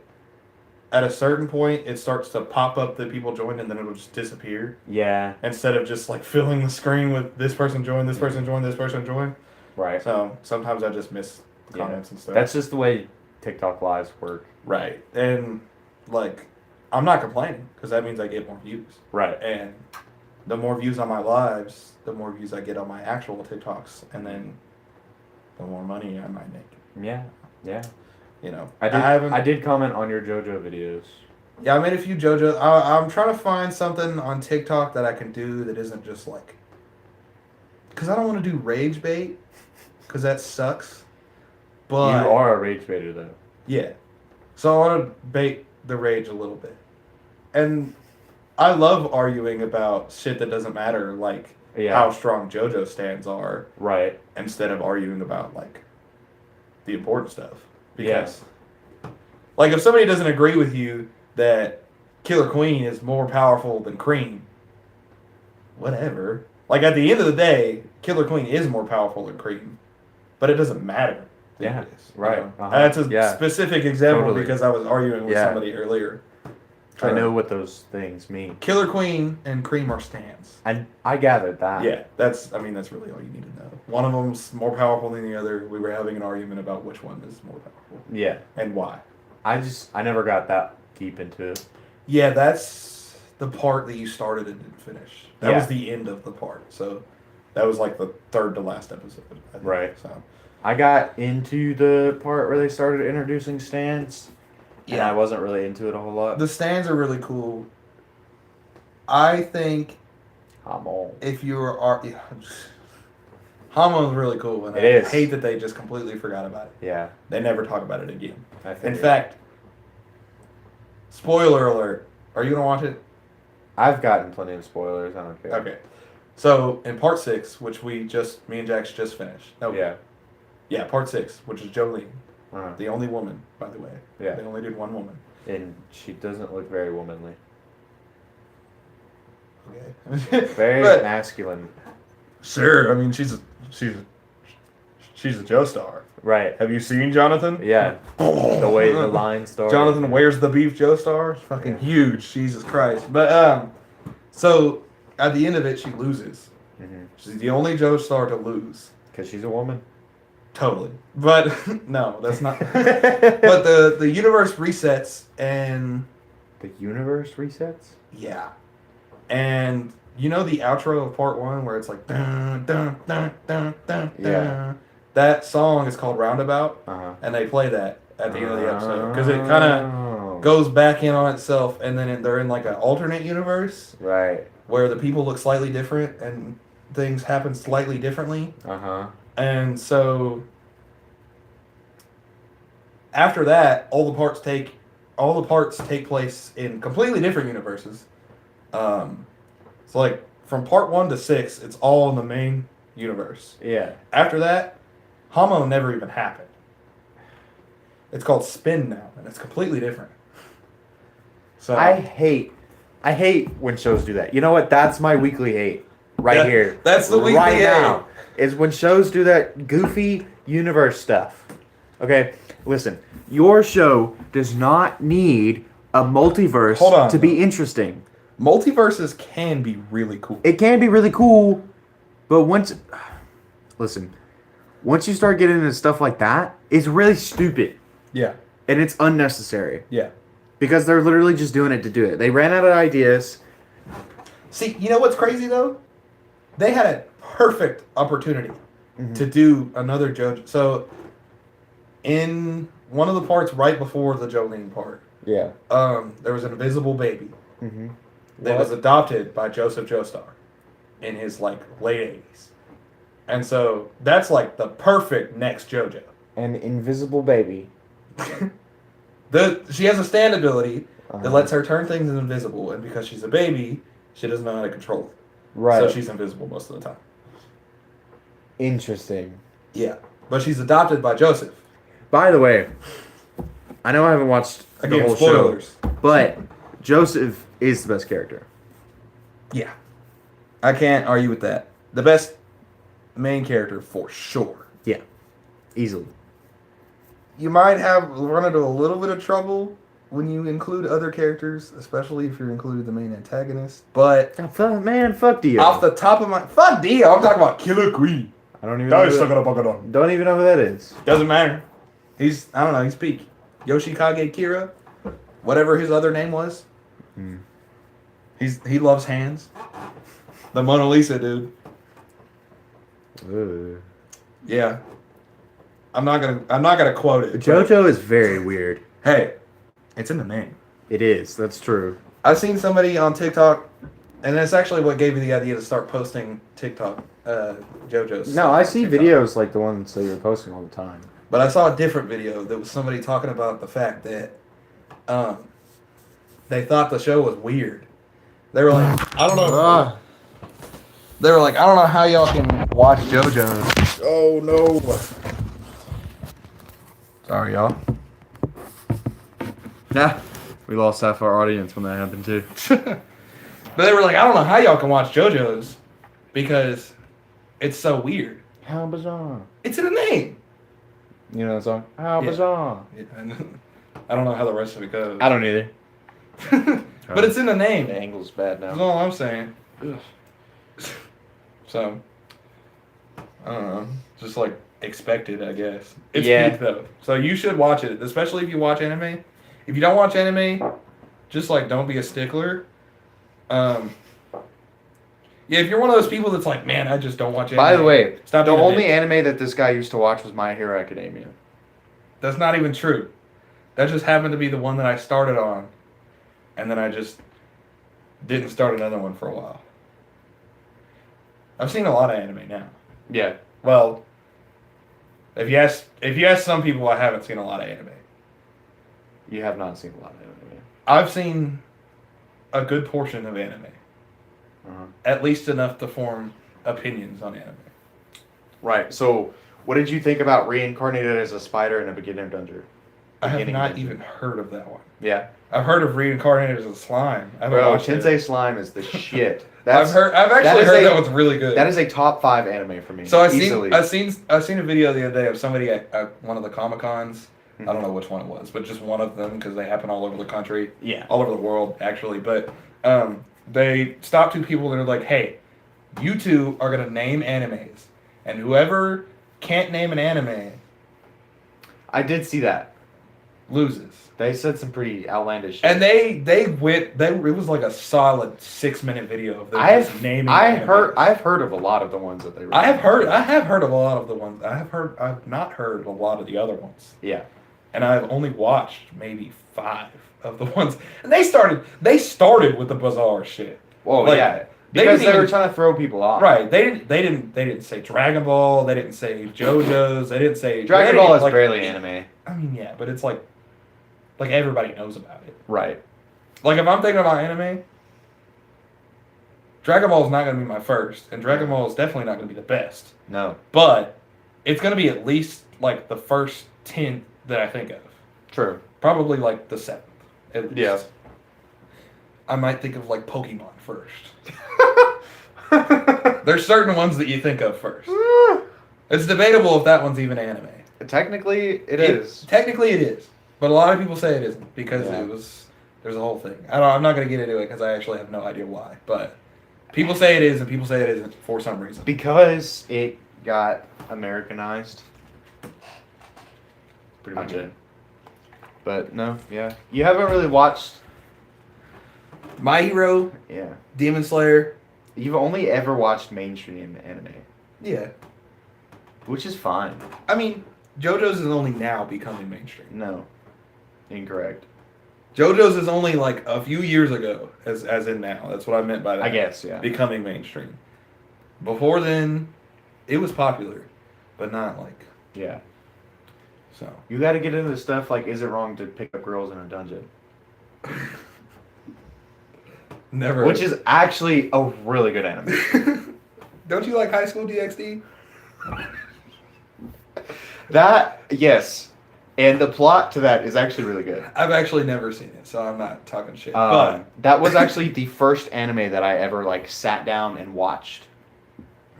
at a certain point, it starts to pop up that people joined, and then it'll just disappear. Yeah. Instead of just, filling the screen with this person joined, this person joined, this person joined. Right. So sometimes I just miss comments and stuff. That's just the way TikTok lives work. Right. And, I'm not complaining, because that means I get more views. Right. And the more views on my lives, the more views I get on my actual TikToks, and then the more money I might make. Yeah. Yeah. I did comment on your JoJo videos. Yeah, I made a few JoJo. I'm trying to find something on TikTok that I can do that isn't just because I don't want to do rage bait, because that sucks. But you are a rage baiter, though. Yeah. So I want to bait the rage a little bit. And I love arguing about shit that doesn't matter, how strong JoJo stands are. Right. Instead of arguing about, the important stuff. Because, if somebody doesn't agree with you that Killer Queen is more powerful than Cream, whatever. At the end of the day, Killer Queen is more powerful than Cream. But it doesn't matter. Yeah, right. Uh-huh. That's a specific example because I was arguing with somebody earlier. I know what those things mean. Killer Queen and Cream are stands. I gathered that. Yeah, that's really all you need to know. One of them's more powerful than the other. We were having an argument about which one is more powerful. Yeah. And why. I never got that deep into it. Yeah, that's the part that you started and didn't finish. That was the end of the part. So that was the third to last episode. I think. Right. So I got into the part where they started introducing stands. Yeah. And I wasn't really into it a whole lot. The stands are really cool. I think Hamon. If you're Hamon's really cool, and I hate that they just completely forgot about it. Yeah. They never talk about it again. In fact, Spoiler alert. Are you gonna watch it? I've gotten plenty of spoilers. I don't care. Okay. So in part 6, which me and Jax just finished. No. Yeah. Yeah, part 6, which is Jolene, Uh-huh. the only woman, by the way. Yeah. They only did one woman. And she doesn't look very womanly. Okay. Very But- masculine. Sure. I mean, she's a Joestar. Right. Have you seen Jonathan? Yeah. The way the line started. Jonathan wears the beef Joestar. It's fucking huge. Jesus Christ. But so at the end of it, she loses. Mm-hmm. She's the only Joestar to lose. Because she's a woman. Totally. But no, that's not. But the universe resets and The universe resets? yeah, and you know the outro of part 1 where it's like dun dun dun dun dun Yeah. dun. That song is called Roundabout, Uh-huh. and they play that at the end of the episode because it kind of goes back in on itself, and then they're in like an alternate universe Right. where the people look slightly different and things happen slightly differently. Uh-huh. And so after that, all the parts take place in completely different universes. So like from part 1 to 6, it's all in the main universe. Yeah. After that, Homo never even happened. It's called Spin now, and it's completely different. So I hate when shows do that. You know what? That's my weekly hate right here. That's the weekly right hate. now. Is when shows do that goofy universe stuff. Okay, listen. Your show does not need a multiverse Hold on. to be interesting. multiverses can be really cool. It can be really cool, but once you start getting into stuff like that, it's really stupid Yeah. and it's unnecessary Yeah. because they're literally just doing it to do it. They ran out of ideas. See, you know what's crazy though? They had a perfect opportunity to do another JoJo. So, in one of the parts right before the Jolene part, Yeah. there was an invisible baby Mm-hmm. that was adopted by Joseph Joestar in his like late 80s, and so that's like the perfect next JoJo. An invisible baby. She has a stand ability Uh-huh. that lets her turn things invisible, and because she's a baby, she doesn't know how to control it. Right. So she's invisible most of the time. Interesting. Yeah, but she's adopted by Joseph. By the way, I know I haven't watched Again, the whole spoilers. show, but Joseph is the best character. Yeah, I can't argue with that. The best main character for sure. Yeah, easily. You might run into a little bit of trouble when you include other characters, especially if you're including the main antagonist. But Fuck Dio. off the top of my fuck Dio, I'm talking about Killer Queen. I don't even know don't even know who that is. Doesn't matter. He's he's peak. Yoshikage Kira, whatever his other name was. Hmm. He loves hands. The Mona Lisa dude. Ugh. Yeah. I'm not gonna quote it. but- JoJo is very weird. Hey, it's in the name. It is. That's true. I've seen somebody on TikTok, and that's actually what gave me the idea to start posting TikTok JoJo's. No, I see TikTok. videos like the ones that you're posting all the time. But I saw a different video that was somebody talking about the fact that they thought the show was weird. They were like, I don't know. They were like, I don't know how y'all can watch JoJo's. Oh no. Sorry, y'all. Yeah, we lost half our audience when that happened too. But they were like, I don't know how y'all can watch JoJo's because it's so weird. How bizarre. It's in a name. You know that song? How Yeah. bizarre. Yeah, I don't know how the rest of it goes. I don't either. But it's in the name. The angle's bad That's now. all I'm saying. So, I don't know. Just like expected, I guess. It's peak though. So you should watch it, especially if you watch anime. If you don't watch anime, just like don't be a stickler. Yeah, if you're one of those people that's like, man, I just don't watch anime. By the way, stop the being a only bitch. anime that this guy used to watch was My Hero Academia. That's not even true. That just happened to be the one that I started on, and then I just didn't start another one for a while. I've seen a lot of anime now. Yeah. Well, if you ask some people, I haven't seen a lot of anime. You have not seen a lot of anime. I've seen a good portion of anime. At least enough to form opinions on anime. Right. So, what did you think about Reincarnated as a Spider in a Beginner Dungeon? I have not even heard of that one. Yeah. I've heard of Reincarnated as a Slime. I haven't watched Tensei it. Slime is the shit. I've actually heard that one's really good. That is a top 5 anime for me. So I've seen a video the other day of somebody at one of the Comic-Cons. I don't know which one it was, but just one of them because they happen all over the country. Yeah. All over the world, actually. But they stopped 2 people and they're like, hey, you 2 are going to name animes. And whoever can't name an anime... I did see that. Loses. They said some pretty outlandish shit. And it was like a solid 6-minute video of them just naming I've heard of a lot of the ones that they were. I have heard of a lot of the ones. I've not heard a lot of the other ones. Yeah. And I've only watched maybe 5 of the ones. And they started with the bizarre shit. Well, yeah. Because they were trying to throw people off. Right. They didn't say Dragon Ball, they didn't say JoJo's, they didn't say Dragon Ball is barely anime. I mean, yeah, but it's like everybody knows about it. Right. Like if I'm thinking about anime, Dragon Ball is not going to be my first, and Dragon Ball is definitely not going to be the best. No. But it's going to be at least like the first 10 that I think of. True. Probably like the 7th. At least. Yeah. I might think of like Pokemon first. There's certain ones that you think of first. It's debatable if that one's even anime. Technically, it is. Technically, it is. But a lot of people say it isn't because there's a whole thing. I'm not going to get into it because I actually have no idea why. But people say it is and people say it isn't for some reason. Because it got Americanized. Pretty much it. But no, yeah. You haven't really watched My Hero, yeah, Demon Slayer. You've only ever watched mainstream anime. Yeah. Which is fine. I mean, JoJo's is only now becoming mainstream. No. Incorrect. JoJo's is only like a few years ago, as in now. That's what I meant by that. I guess, yeah. Becoming mainstream. Before then, it was popular, but not like... Yeah. So. You gotta get into stuff like, is it wrong to pick up girls in a dungeon? Never. Which is actually a really good anime. Don't you like High School DxD? That, yes. And the plot to that is actually really good. I've actually never seen it, so I'm not talking shit. But that was actually the first anime that I ever like sat down and watched.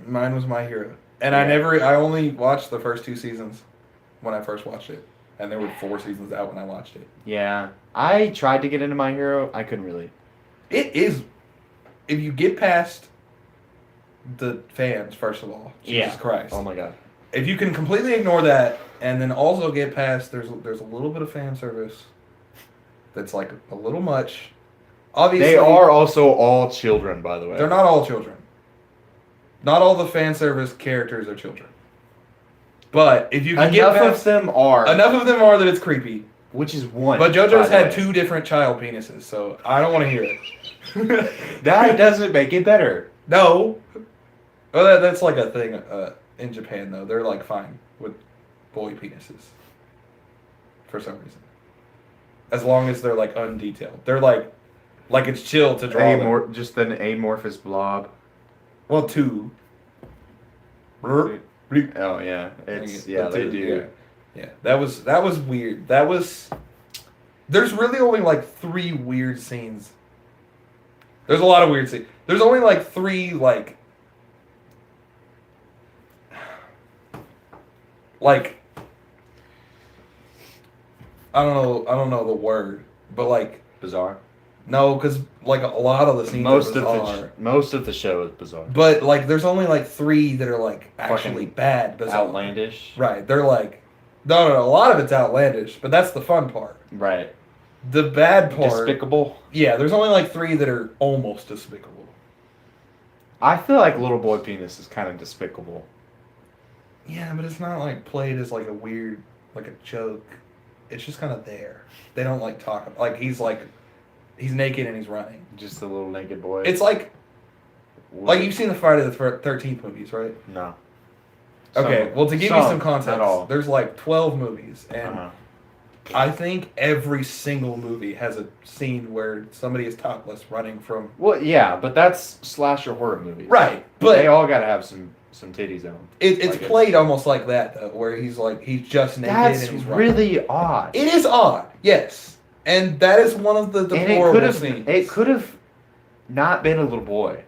Mine was My Hero. And I only watched the first 2 seasons when I first watched it. And there were 4 seasons out when I watched it. Yeah. I tried to get into My Hero. I couldn't really. It is, if you get past the fans, first of all, Jesus Christ. Oh my God. If you can completely ignore that, and then also get past, there's a little bit of fan service that's like a little much. Obviously, they are also all children, by the way. They're not all children. Not all the fan service characters are children. But if you can get past, enough of them are that it's creepy. Which is one. But JoJo's had 2 different child penises, so I don't want to hear it. That doesn't make it better. No. Well, that's like a thing in Japan, though. They're like fine with boy penises. For some reason. As long as they're like undetailed. They're like it's chill to draw them. Just an amorphous blob. Well, 2. Oh yeah. They do. Yeah, that was weird. There's really only like 3 weird scenes. There's a lot of weird scenes. There's only like 3 like I don't know the word, but like bizarre. No, because like a lot of the scenes most of the show is bizarre. But like there's only like 3 that are like actually bad, bizarre. Outlandish. Right. They're like no. A lot of it's outlandish, but that's the fun part. Right. The bad part. Despicable. Yeah, there's only like 3 that are almost despicable. I feel like Little Boy Penis is kind of despicable. Yeah, but it's not like played as like a weird, like a joke. It's just kind of there. They don't like talk like he's naked and he's running. Just a little naked boy. It's like you've seen the Friday the 13th movies, right? No. Okay, well to give you some context, there's like 12 movies, and I think every single movie has a scene where somebody is topless running from. Well, yeah, but that's slasher horror movies. Right, but they all gotta have some titties on them. It's like played almost like that though, where he's just naked That's and he's running. really odd. It is odd, yes, and that is one of the deplorable scenes. It could have not been a little boy.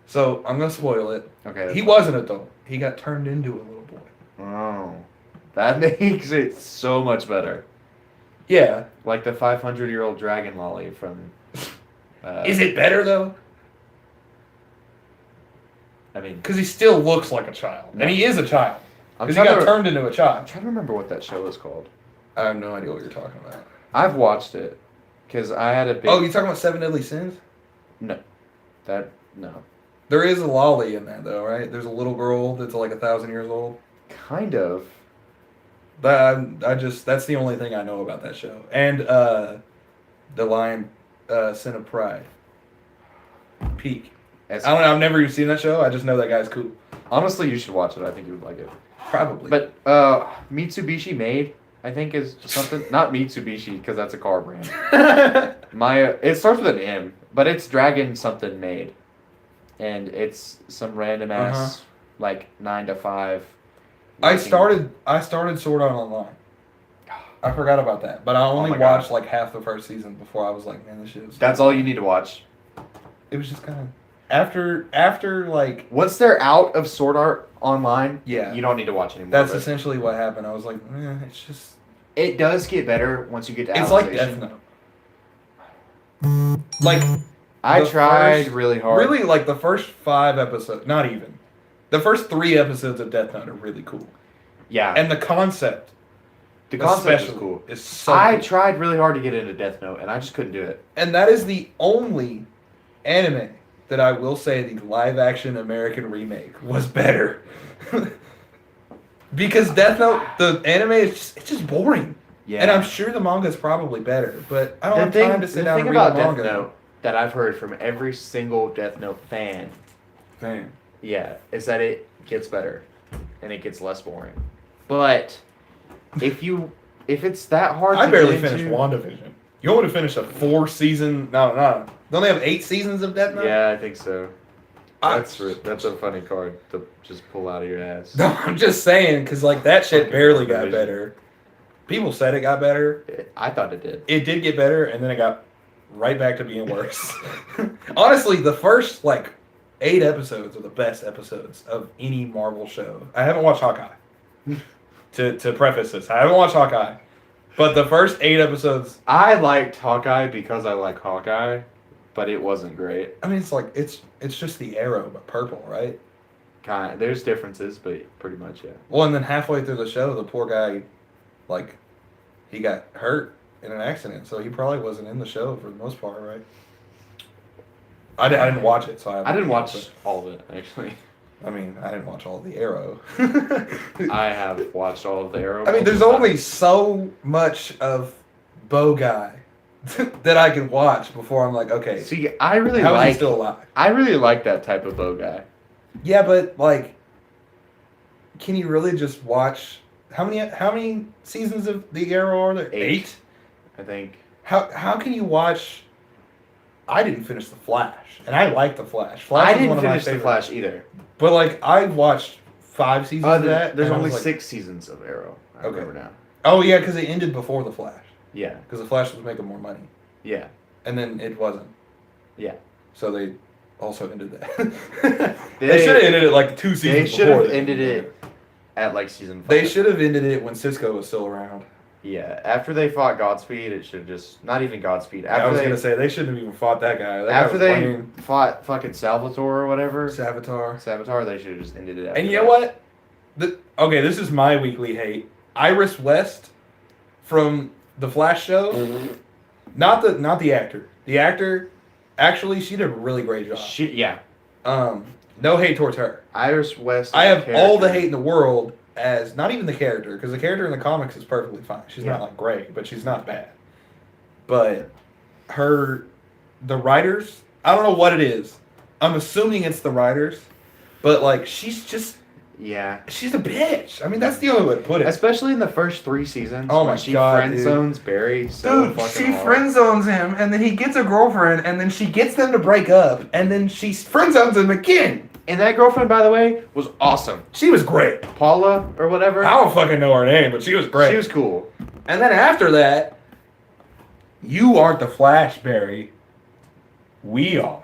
So I'm gonna spoil it. Okay. He was an adult. He got turned into a little boy. Oh, that makes it so much better. Yeah. Like the 500-year-old dragon lolly from. Is it better though? I mean, because he still looks like a child, and he is a child. Because he got turned into a I'm child. trying to remember what that show is called. I have no idea what you're talking about. I've watched it because I had a big. Oh, you talking about Seven Deadly Sins? No, no. There is a lolly in that though, right? There's a little girl that's like 1,000 years old. Kind of. That's the only thing I know about that show. And the Lion Sin of Pride. Peak. I don't know. I've never even seen that show. I just know that guy's cool. Honestly, you should watch it. I think you would like it. Probably. But Mitsubishi Made, I think, is something. Not Mitsubishi because that's a car brand. It starts with an M, but it's Dragon something Made, and it's some random ass 9 to 5. I started Sword Art Online. I forgot about that, but I only watched like half the first season before I was like, man, this shit is. That's all you need to watch. It was just kind of after like once they're out of Sword Art Online, yeah, you don't need to watch anymore. That's essentially what happened. I was like, it's just. It does get better once you get to. It's like Death Note. Like I tried really hard. Really, like the first 5 episodes, not even. The first 3 episodes of Death Note are really cool. Yeah, and the concept. The concept is cool. Is so I cool. tried really hard to get into Death Note, and I just couldn't do it. And that is the only anime that I will say the live-action American remake was better. Because Death Note, the anime, it's just boring. Yeah. And I'm sure the manga is probably better, but I don't have time to sit down and read the manga. The thing about Death Note that I've heard from every single Death Note fan, yeah, is that it gets better, and it gets less boring. But if it's that hard, I barely finished WandaVision. You want me to finish a 4-season? No. Don't they have 8 seasons of Death Note? Yeah, I think so. That's a funny card to just pull out of your ass. No, I'm just saying, because like that shit barely got better. People said it got better. I thought it did. It did get better, and then it got right back to being worse. Honestly, the first 8 episodes are the best episodes of any Marvel show. I haven't watched Hawkeye. To preface this, I haven't watched Hawkeye, but the first 8 episodes. I liked Hawkeye because I like Hawkeye, but it wasn't great. I mean, it's just the Arrow, but purple, right? Kind of. There's differences, but pretty much, yeah. Well, and then halfway through the show, the poor guy, he got hurt in an accident, so he probably wasn't in the show for the most part, right? I didn't watch it, so I didn't watch all of it, actually. I mean, I didn't watch all of the Arrow. I have watched all of the Arrow. I mean, there's only so much of Bow Guy that I can watch before I'm like, okay. See, how is he still alive? I really like that type of Bow Guy. Yeah, but can you really just watch? How many seasons of the Arrow are there? 8, I think. How can you watch? I didn't finish The Flash, and I like The Flash. I didn't finish The Flash either. But I watched 5 seasons of that. There's only 6 seasons of Arrow. I remember now. Oh yeah, because it ended before The Flash. Yeah. Because The Flash was making more money. Yeah. And then it wasn't. Yeah. So they also ended that. They should have ended it 2 seasons before. They should have ended it at season 5. They should have ended it when Cisco was still around. Yeah, after they fought Godspeed, it should have just... Not even Godspeed. I was going to say, they shouldn't have even fought that guy. After they fought fucking Salvatore or whatever... Savitar, they should have just ended it after And you know what? Okay, this is my weekly hate. Iris West from the Flash show, not the actor. The actor, actually, she did a really great job. No hate towards her. Iris West. I have all the hate in the world as not even the character, because the character in the comics is perfectly fine. She's not great, but she's not bad. But the writers, I don't know what it is. I'm assuming it's the writers, but she's just Yeah. She's a bitch. I mean, that's the only way to put it. Especially in the first 3 seasons. Oh my when she God, friend zones Barry so Dude, fucking she hard. friend zones him, and then he gets a girlfriend, and then she gets them to break up, and then she friend zones him again. And that girlfriend, by the way, was awesome. She was great. Paula or whatever. I don't fucking know her name, but she was great. She was cool. And then after that, you aren't the Flash, Barry. We are.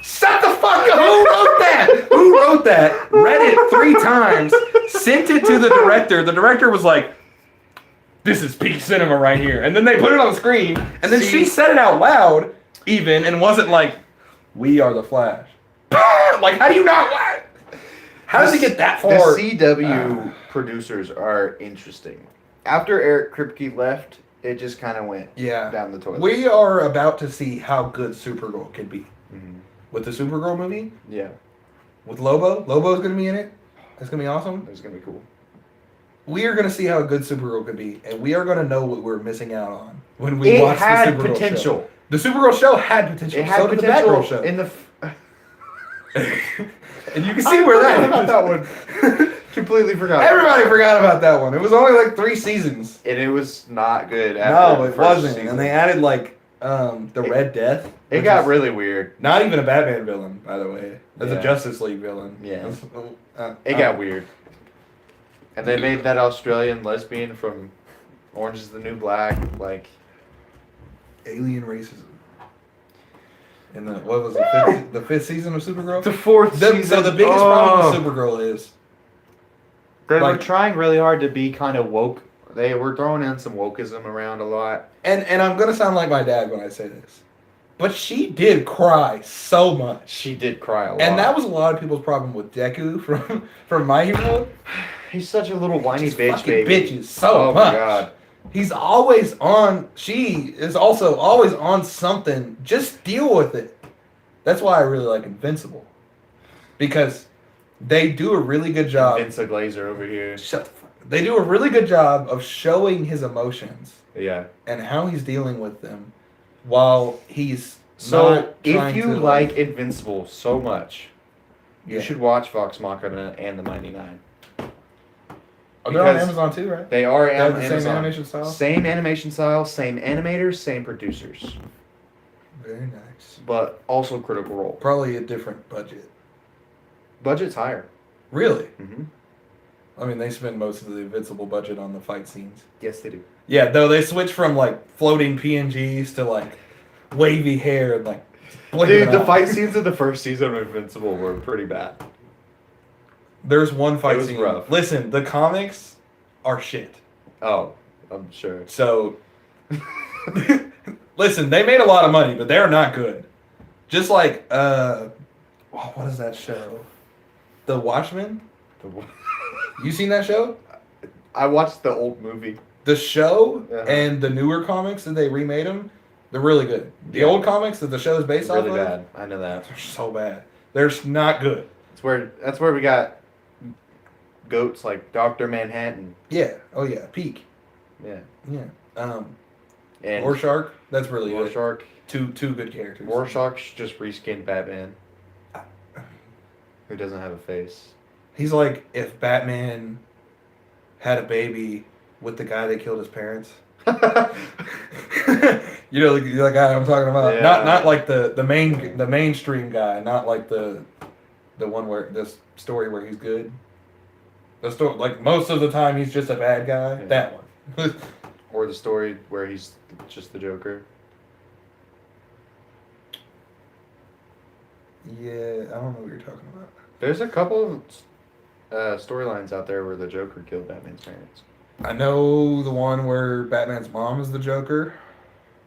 Shut the fuck up! Who wrote that? Who wrote that? Read it 3 times, sent it to the director. The director was like, "This is peak cinema right here." And then they put it on the screen, and then she said it out loud, even, and wasn't like, "We are the Flash." Like, how do you not? How does he get that far? The CW producers are interesting. After Eric Kripke left, it just kind of went down the toilet. We are about to see how good Supergirl can be. Mm-hmm. With the Supergirl movie? Yeah. With Lobo? Lobo's going to be in it? That's going to be awesome? It's going to be cool. We are going to see how good Supergirl could be, and we are going to know what we're missing out on when we watch the Supergirl potential. show. The Supergirl show had potential. It had so potential did the Batgirl show. In the and you can see where that about that one. Completely forgot. Everybody forgot about that one. It was only like 3 seasons. And it was not good. No, it wasn't. Season. And they added like the Red Death. It got really weird. Not even a Batman villain, by the way. That's a Justice League villain. Yeah. It got weird. And they made that Australian lesbian from Orange is the New Black, like alien racism. In the what was it, the fifth season of Supergirl? The 4th season. So the biggest problem with Supergirl is they were trying really hard to be kind of woke. They were throwing in some wokeism around a lot. And I'm gonna sound like my dad when I say this, but she did cry so much. She did cry a lot. And that was a lot of people's problem with Deku from My Hero. He's such a little whiny bitch, baby. Bitches so much. Oh my God. He's always on. She is also always on something. Just deal with it. That's why I really like Invincible, because they do a really good job. Vincent Glazer over here. Shut the fuck up. They do a really good job of showing his emotions. Yeah. And how he's dealing with them, while he's so. If you like Invincible so much, you should watch Vox Machina and the Mighty Nine. Oh, they're on Amazon too, right? They are on Amazon. Same animation style? Same animation style, same animators, same producers. Very nice. But also Critical Role. Probably a different budget. Budget's higher. Really? Mm-hmm. I mean, they spend most of the Invincible budget on the fight scenes. Yes, they do. Yeah, though they switch from like floating PNGs to like wavy hair and like. Dude, the fight scenes of the first season of Invincible were pretty bad. There's one fight scene. Rough. Listen, the comics are shit. Oh, I'm sure. So, listen, they made a lot of money, but they're not good. Just like, what is that show? The Watchmen? You seen that show? I watched the old movie. The show and the newer comics that they remade them, they're really good. The old comics that the show is based off of, really bad. I know that. They're so bad. They're not good. That's where we got goats like Dr. Manhattan. Yeah. Oh yeah. Peak. Yeah. Yeah. And Rorschach. That's really Rorschach. Good. Two good characters. Rorschach's just reskinned Batman, who doesn't have a face. He's like if Batman had a baby with the guy that killed his parents. You know the guy I'm talking about. Yeah. Not like the mainstream guy. Not like the one where this story where he's good. The story, like most of the time he's just a bad guy. Yeah. That one. Or the story where he's just the Joker. Yeah, I don't know what you're talking about. There's a couple of storylines out there where the Joker killed Batman's parents. I know the one where Batman's mom is the Joker.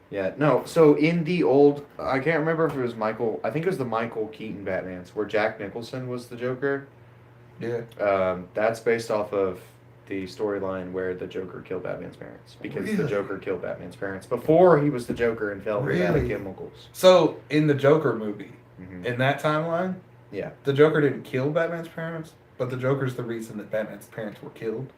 Yeah, no. So in the old, I can't remember if it was Michael. I think it was the Michael Keaton Batmans, where Jack Nicholson was the Joker. Yeah. That's based off of the storyline where the Joker killed Batman's parents, because the Joker killed Batman's parents before he was the Joker and fell into the chemicals. So in the Joker movie, in that timeline, the Joker didn't kill Batman's parents, but the Joker's the reason that Batman's parents were killed.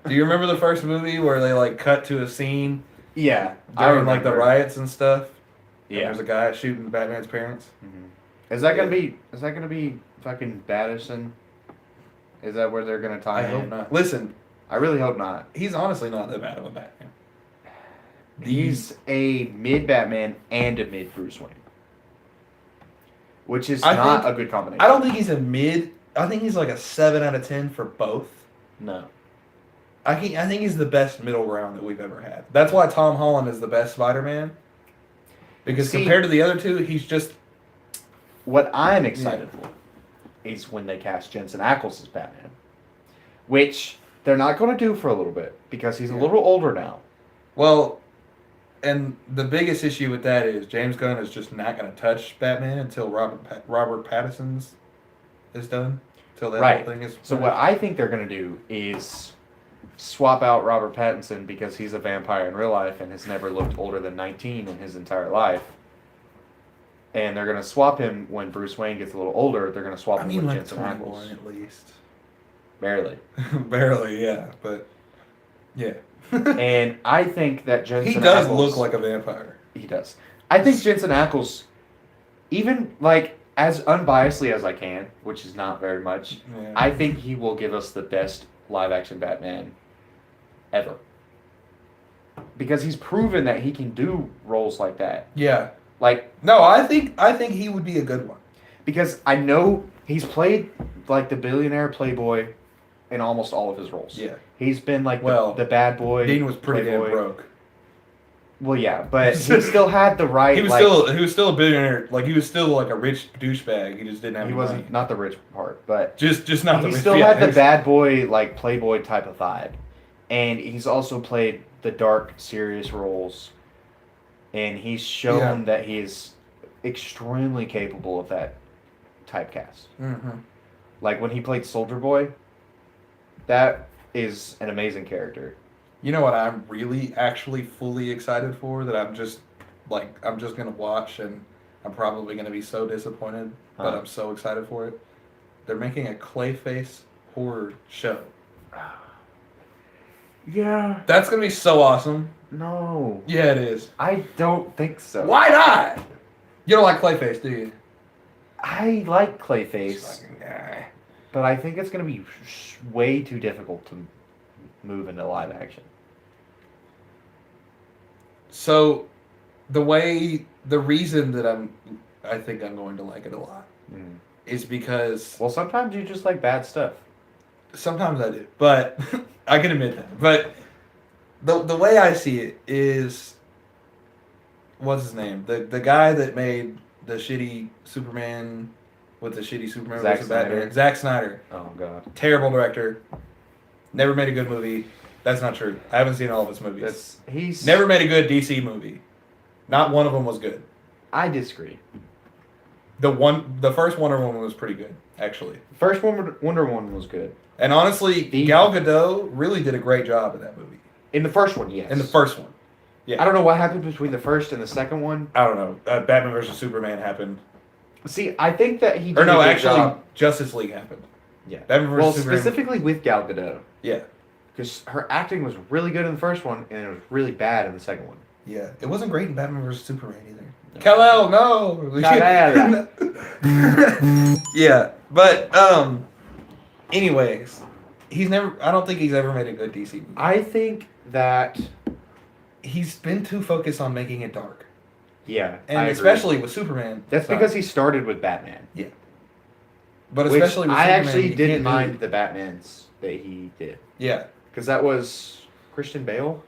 Do you remember the first movie where they like cut to a scene? Yeah, during like the riots and stuff. Yeah, and there's a guy shooting Batman's parents. Is that gonna be? Is that gonna be fucking Baddison? Is that where they're gonna tie I in? hope not. Listen, I really hope not. he's honestly not that bad of a Batman. He's a mid Batman and a mid Bruce Wayne, which is I not think- a good combination. I don't think he's a mid. I think he's like a 7 out of 10 for both. No. I think he's the best middle ground that we've ever had. That's why Tom Holland is the best Spider-Man. Because compared to the other two, he's just... What I'm excited for is when they cast Jensen Ackles as Batman, which they're not going to do for a little bit because he's a little older now. Well, and the biggest issue with that is James Gunn is just not going to touch Batman until Robert Pattinson's is done. Until that whole thing is... So what I think they're going to do is swap out Robert Pattinson because he's a vampire in real life and has never looked older than 19 in his entire life. And they're going to swap him when Bruce Wayne gets a little older. They're going to swap him with Jensen Ackles. 21 at least. Barely. Barely, yeah. But, yeah. And I think that Jensen Ackles... He does look like a vampire. He does. I think Jensen Ackles, even, like, as unbiasedly as I can, which is not very much, I think he will give us the best live-action Batman ever. Because he's proven that he can do roles like that. Yeah. Like, no, I think he would be a good one. Because I know he's played like the billionaire playboy in almost all of his roles. Yeah. He's been like the bad boy. Dean was pretty damn broke. Well, yeah, but he still had the right. He was still a billionaire. Like he was still like a rich douchebag. He just didn't have. He any wasn't money. not the rich part, but just not the rich. He still had the bad boy like playboy type of vibe, and he's also played the dark, serious roles, and he's shown that he is extremely capable of that typecast. Mm-hmm. Like when he played Soldier Boy, that is an amazing character. You know what I'm really actually fully excited for that I'm just gonna watch and I'm probably gonna be so disappointed, but I'm so excited for it. They're making a Clayface horror show. Yeah. That's gonna be so awesome. No. Yeah, it is. I don't think so. Why not? You don't like Clayface, do you? I like Clayface, Fucking guy. but I think it's gonna be way too difficult to move into live action. So, the reason that I think I'm going to like it a lot is because... Well, sometimes you just like bad stuff. Sometimes I do, but I can admit that. But the way I see it is... What's his name? The guy that made the shitty Superman... With the shitty Superman... Zack Snyder. Zack Snyder. Oh, God. Terrible director. Never made a good movie. That's not true. I haven't seen all of his movies. He's never made a good DC movie. Not one of them was good. I disagree. The first Wonder Woman was pretty good, actually. First Wonder Woman was good. And honestly, Gal Gadot really did a great job in that movie. In the first one, yes. In the first one. Yeah. I don't know what happened between the first and the second one. I don't know. Batman vs. Superman happened. See, I think that he did Or no, a good actually, job. Justice League happened. Yeah. Batman vs. Superman. Specifically with Gal Gadot. Yeah. Because her acting was really good in the first one, and it was really bad in the second one. Yeah. It wasn't great in Batman vs. Superman either. No. Kal-El, no! Kal-El. Yeah. But, anyways, I don't think he's ever made a good DC movie. I think that he's been too focused on making it dark. Yeah. And especially with Superman. That's because he started with Batman. Yeah. But especially with Superman. I actually didn't mind the Batmans that he did. Yeah. Because that was Christian Bale?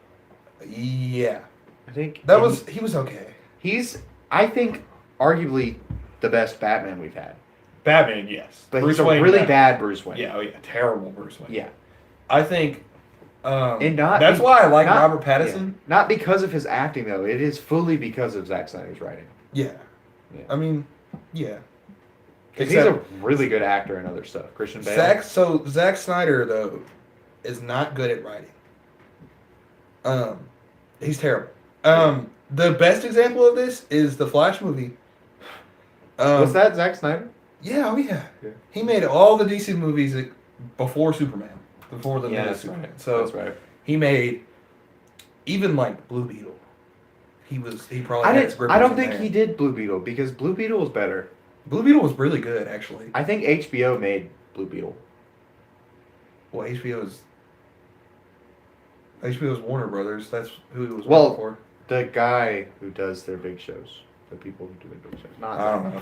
Yeah. I think. He was okay. He's, I think, arguably the best Batman we've had. Batman, yes. But Bruce Wayne, really bad Bruce Wayne. Yeah, terrible Bruce Wayne. Yeah. I think that's why I like Robert Pattinson. Yeah. Not because of his acting, though. It is fully because of Zack Snyder's writing. Yeah. I mean, yeah. Because he's a really good actor and other stuff. Christian Bale. Zack Snyder, though, is not good at writing. He's terrible. The best example of this is the Flash movie. Was that Zack Snyder? Yeah, oh yeah. He made all the DC movies before Superman. Before the movie Superman. Right. So that's right. He made even like Blue Beetle. He probably I don't think he did Blue Beetle because Blue Beetle was better. Blue Beetle was really good, actually. I think HBO made Blue Beetle. Well, HBO's Warner Brothers. That's who it was working for. The guy who does their big shows. The people who do their big shows. I don't know.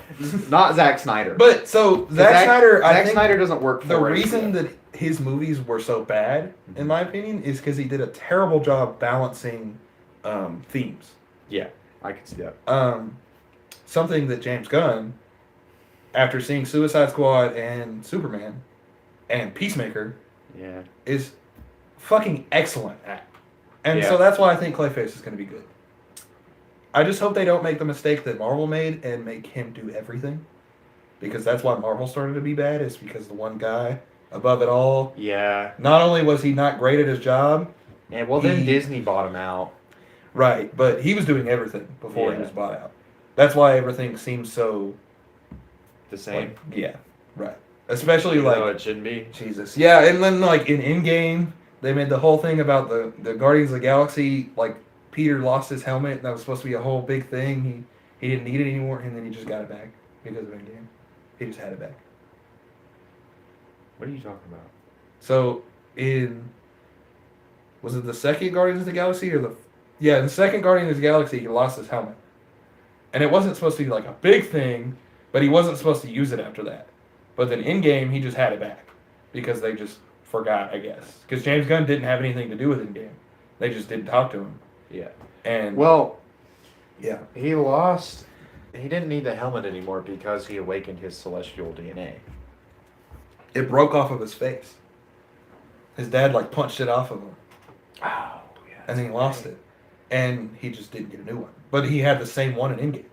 Not Zack Snyder. But so Zack Snyder, I think Snyder doesn't work for the reason that his movies were so bad, in my opinion, is because he did a terrible job balancing themes. Yeah, I can see that. Something that James Gunn, after seeing Suicide Squad and Superman and Peacemaker, is fucking excellent at. And so that's why I think Clayface is going to be good. I just hope they don't make the mistake that Marvel made and make him do everything. Because that's why Marvel started to be bad, is because the one guy above it all. Yeah. Not only was he not great at his job. Yeah, well, then Disney bought him out. Right, but he was doing everything before he was bought out. That's why everything seems so... the same? Right. Especially No, it shouldn't be. Jesus. Yeah, and then like in Endgame, they made the whole thing about the Guardians of the Galaxy, like Peter lost his helmet, and that was supposed to be a whole big thing. He didn't need it anymore, and then he just got it back because of Endgame. He just had it back. What are you talking about? So was it the second Guardians of the Galaxy or the second Guardians of the Galaxy, he lost his helmet. And it wasn't supposed to be like a big thing, but he wasn't supposed to use it after that. But then Endgame, he just had it back because they just forgot, I guess. Because James Gunn didn't have anything to do with Endgame. They just didn't talk to him. Yeah. And he lost. He didn't need the helmet anymore because he awakened his celestial DNA. It broke off of his face. His dad like punched it off of him. Oh, yeah. And then he lost it. And he just didn't get a new one. But he had the same one in Endgame.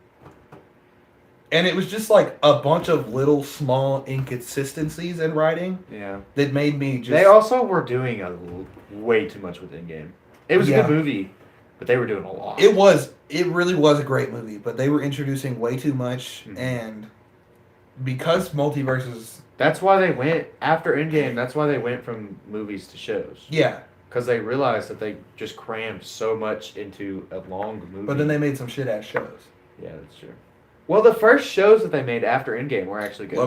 And it was just like a bunch of little small inconsistencies in writing. Yeah. That made me just... They also were doing way too much with Endgame. It was a good movie, but they were doing a lot. It really was a great movie, but they were introducing way too much, and because multiverses... That's why they went, after Endgame, that's why they went from movies to shows. Yeah. Because they realized that they just crammed so much into a long movie. But then they made some shit-ass shows. Yeah, that's true. Well, the first shows that they made after Endgame were actually good.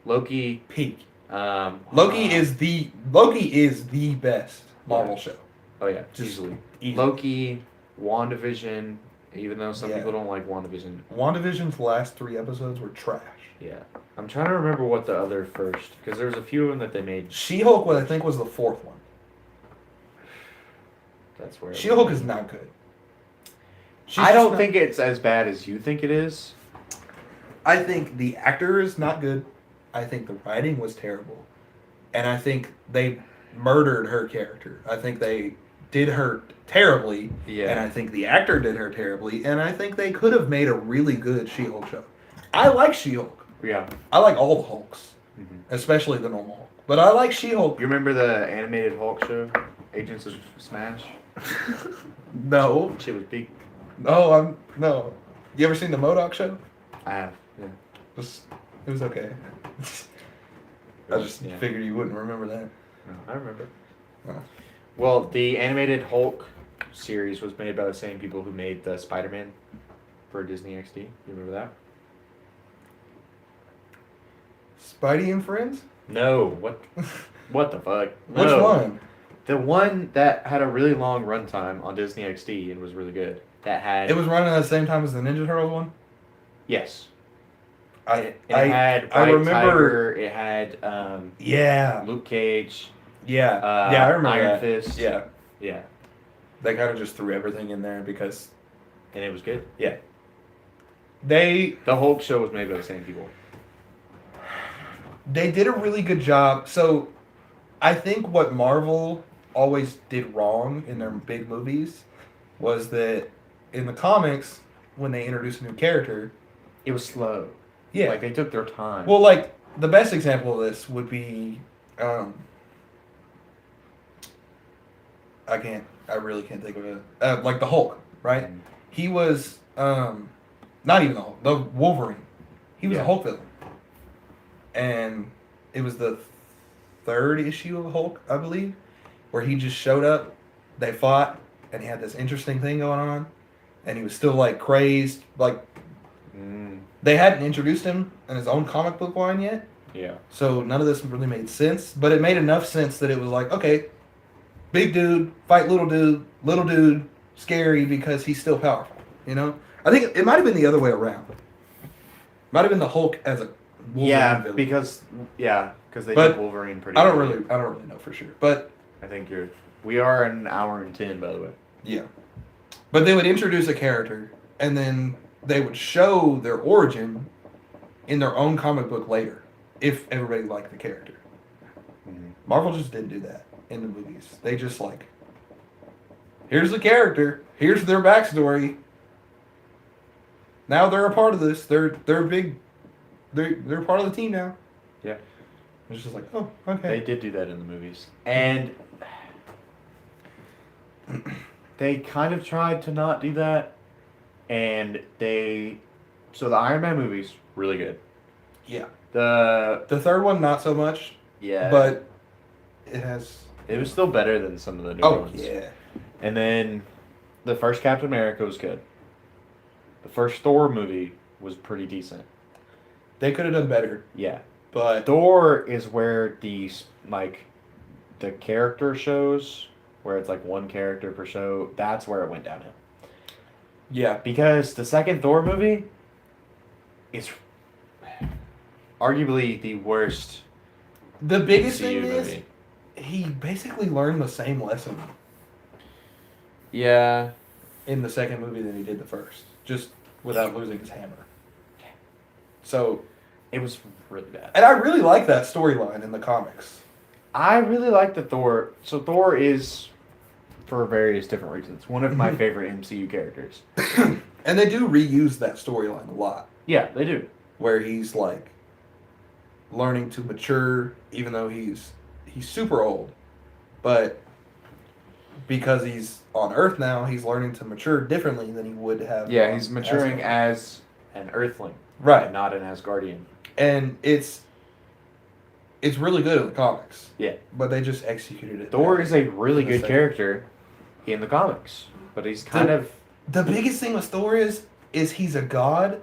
Loki. Peak. Loki is the best Marvel show. Oh, yeah. Easily. Loki, WandaVision, even though some people don't like WandaVision. WandaVision's last 3 episodes were trash. Yeah. I'm trying to remember what the other first, because there was a few of them that they made. She-Hulk, I think, was the 4th one. That's where She-Hulk is not good. I don't think it's as bad as you think it is. I think the actor is not good. I think the writing was terrible. And I think they murdered her character. I think they did her terribly. Yeah. And I think the actor did her terribly. And I think they could have made a really good She-Hulk show. I like She-Hulk. Yeah. I like all the Hulks. Especially the normal Hulk. But I like She-Hulk. You remember the animated Hulk show? Agents of Smash? No. Shit was big. No, no. You ever seen the MODOK show? I have, yeah. It was okay. I just figured you wouldn't remember that. No, I remember. Oh. Well, the animated Hulk series was made by the same people who made the Spider-Man for Disney XD. You remember that? Spidey and Friends? No. What the fuck? No. Which one? The one that had a really long runtime on Disney XD and was really good. It was running at the same time as the Ninja Turtles one? Yes. I remember Tiger, it had Luke Cage. Yeah. I remember Iron Fist. Yeah. Yeah. They kind of just threw everything in there because... And it was good. Yeah. The Hulk show was made by the same people. They did a really good job. So, I think what Marvel always did wrong in their big movies was that in the comics, when they introduced a new character... It was slow. Yeah. Like, they took their time. Well, like, the best example of this would be... I really can't think of it. Like the Hulk, right? Mm-hmm. He was... not even the Hulk. The Wolverine. He was a Hulk villain. And it was the 3rd issue of Hulk, I believe, where he just showed up, they fought, and he had this interesting thing going on, and he was still, like, crazed, like, they hadn't introduced him in his own comic book line yet. Yeah. So none of this really made sense, but it made enough sense that it was like, okay, big dude, fight little dude, scary because he's still powerful. You know? I think it might have been the other way around. Might have been the Hulk as a Wolverine villain. because they did Wolverine pretty. I don't really know for sure, but I think we are an hour and 10, by the way. yeah. But they would introduce a character, and then they would show their origin in their own comic book later, if everybody liked the character. Mm-hmm. Marvel just didn't do that in the movies. They just like, here's the character, here's their backstory. Now they're a part of this. They're big. They're part of the team now. Yeah. It's just like, oh, okay. They did do that in the movies, and they kind of tried to not do that, and so the Iron Man movies really good. Yeah. The third one not so much. Yeah. But it was still better than some of the new ones. Oh yeah. And then the first Captain America was good. The first Thor movie was pretty decent. They could have done better. Yeah. But Thor is where the character shows, where it's like one character per show, that's where it went downhill. Yeah. Because the second Thor movie is arguably the worst. The biggest MCU thing is movie. he basically learned the same lesson Yeah. in the second movie than he did the first, just without losing his hammer. So It was really bad. and I really like that storyline in the comics. I really like the Thor. So Thor is, for various different reasons, one of my favorite MCU characters. And they do reuse that storyline a lot, Yeah, they do. where he's like learning to mature, even though he's super old, but because he's on Earth now, he's learning to mature differently than he would have. Yeah, he's maturing as an Earthling, right, and not an Asgardian. and it's really good in the comics. Yeah, but they just executed it. Thor is a really good character in the comics, but he's kind of the biggest thing with Thor is he's a god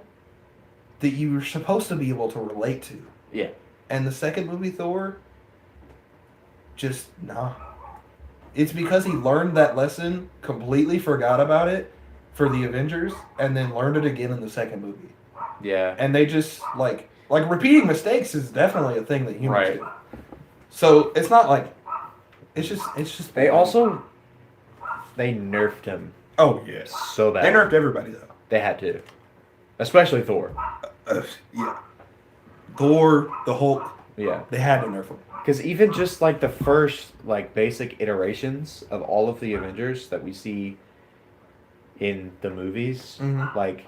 that you're supposed to be able to relate to. Yeah. And the second movie, Thor, just nah. It's because he learned that lesson, completely forgot about it for the Avengers, and then learned it again in the second movie. Yeah. And they just like repeating mistakes is definitely a thing that humans do. Right. So it's not like it's just They nerfed him. Oh yeah. So bad. They nerfed everybody though. They had to, especially Thor. Yeah. Thor, the Hulk. Yeah. They had to nerf him. Because even just like the first basic iterations of all of the Avengers that we see in the movies, like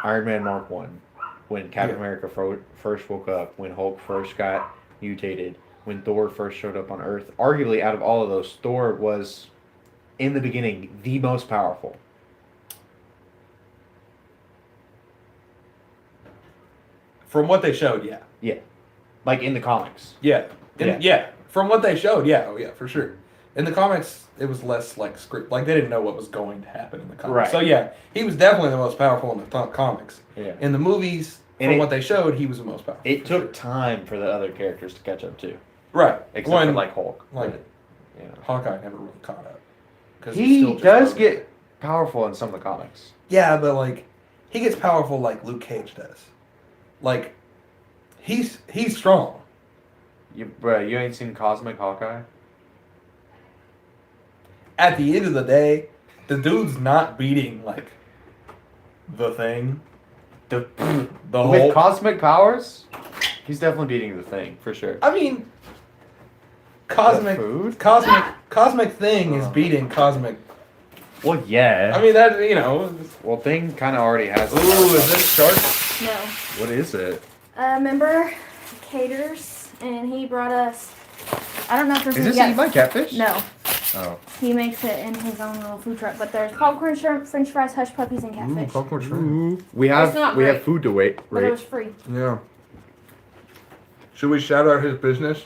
Iron Man Mark 1, when Captain America first woke up, when Hulk first got mutated, when Thor first showed up on Earth, arguably out of all of those, Thor was, in the beginning, the most powerful. From what they showed, yeah. Yeah. Like in the comics. Yeah. Yeah. Yeah. From what they showed, yeah. Oh, yeah, for sure. In the comics, it was less like script. Like, they didn't know what was going to happen in the comics. Right. So, yeah, he was definitely the most powerful in the comics. Yeah. In the movies, from what they showed, he was the most powerful. It took time for the other characters to catch up, too. Right. Except for, Hulk. Like, you know. Hawkeye never really caught up. He does get powerful in some of the comics. Yeah, but, like, he gets powerful like Luke Cage does. Like, he's strong. You ain't seen Cosmic Hawkeye? At the end of the day, the dude's not beating, like, the Thing. The whole... With cosmic powers? He's definitely beating the Thing, for sure. I mean, Cosmic Thing is beating Cosmic... Well, yeah. I mean, that, you know... Well, Thing kind of already has... Ooh, is this shark? No. What is it? Remember Haterz, and he brought us... I don't know if this Is this eaten by catfish? No. Oh. He makes it in his own little food truck, but there's popcorn, shrimp, french fries, hush puppies, and catfish. Popcorn shrimp. We It's not great, have food to wait. But it was free. Yeah. Should we shout out his business?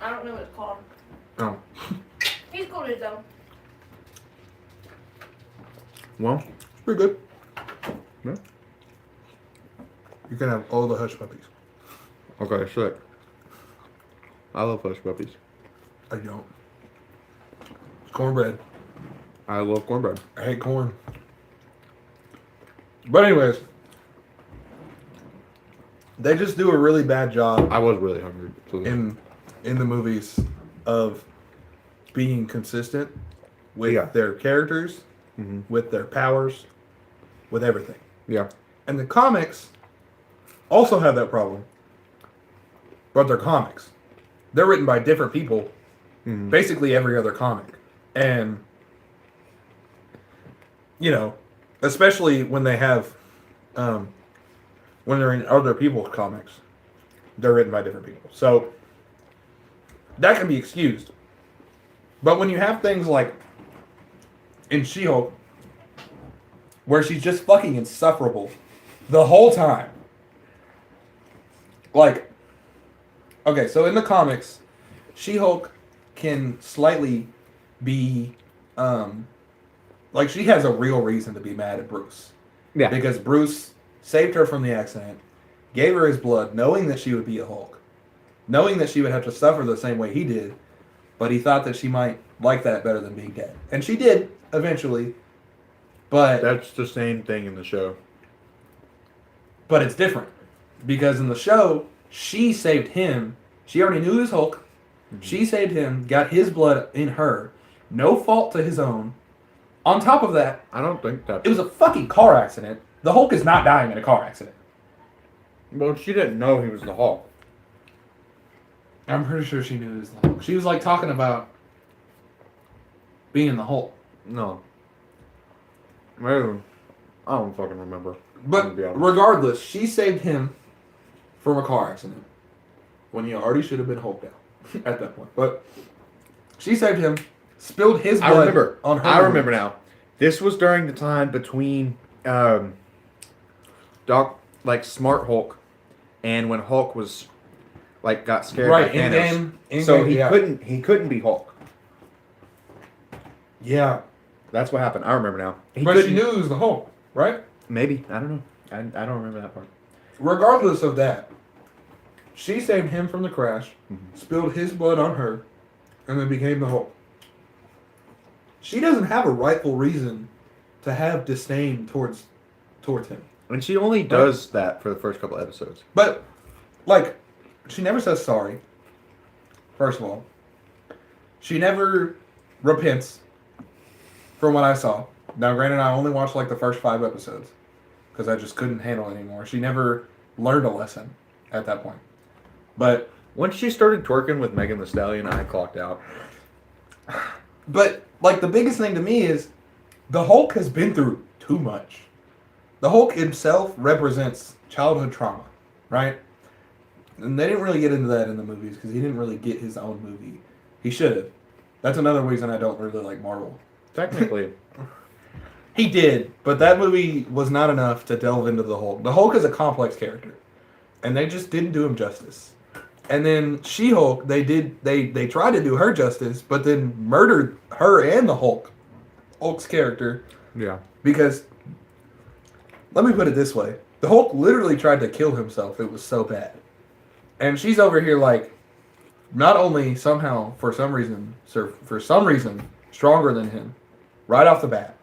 I don't know what it's called. Oh. He's cool dude, though. Well, Pretty good. yeah. You can have all the hush puppies. Okay, sick. I love hush puppies. I don't. It's cornbread. I love cornbread. I hate corn. But anyways, they just do a really bad job I was really hungry. in the movies of being consistent with their characters, with their powers, with everything. Yeah. And the comics also have that problem. But they're comics. They're written by different people. Basically every other comic. And, you know, especially when they have, when they're in other people's comics, they're written by different people. So, that can be excused. But when you have things like in She-Hulk, where she's just fucking insufferable the whole time. Like, okay, so in the comics, She-Hulk can slightly be, like, she has a real reason to be mad at Bruce. Yeah. Because Bruce saved her from the accident, gave her his blood, knowing that she would be a Hulk, knowing that she would have to suffer the same way he did, but he thought that she might like that better than being dead. And she did, eventually, but... That's the same thing in the show. But it's different. Because in the show, she saved him. She already knew he was Hulk. She saved him, got his blood in her. No fault to his own. On top of that... I don't think that... It was a fucking car accident. The Hulk is not dying in a car accident. Well, she didn't know he was the Hulk. I'm pretty sure she knew he was the Hulk. She was like talking about being the Hulk. No. Maybe. I don't fucking remember. But regardless, she saved him from a car accident when he already should have been Hulked out at that point. But she saved him, spilled his blood on her. I remember now. This was during the time between Smart Hulk and when Hulk was got scared by Thanos. So he couldn't be Hulk. Yeah. That's what happened. I remember now. But she knew he was the Hulk, right? Maybe. I don't know. I don't remember that part. Regardless of that, she saved him from the crash, spilled his blood on her, and then became the Hulk. She doesn't have a rightful reason to have disdain towards him. And she only does that for the first couple episodes. But, she never says sorry, first of all. She never repents, from what I saw. Now, granted, I only watched, the first 5 episodes, because I just couldn't handle it anymore. She never learned a lesson at that point. But... Once she started twerking with Megan Thee Stallion, I clocked out. But, the biggest thing to me is, the Hulk has been through too much. The Hulk himself represents childhood trauma, right? And they didn't really get into that in the movies, because he didn't really get his own movie. He should have. That's another reason I don't really like Marvel. Technically. He did, but that movie was not enough to delve into the Hulk. The Hulk is a complex character, and they just didn't do him justice. And then She-Hulk, they tried to do her justice, but then murdered her and the Hulk's character. Yeah. Because, let me put it this way, the Hulk literally tried to kill himself. It was so bad. And she's over here not only somehow, for some reason, stronger than him, right off the bat.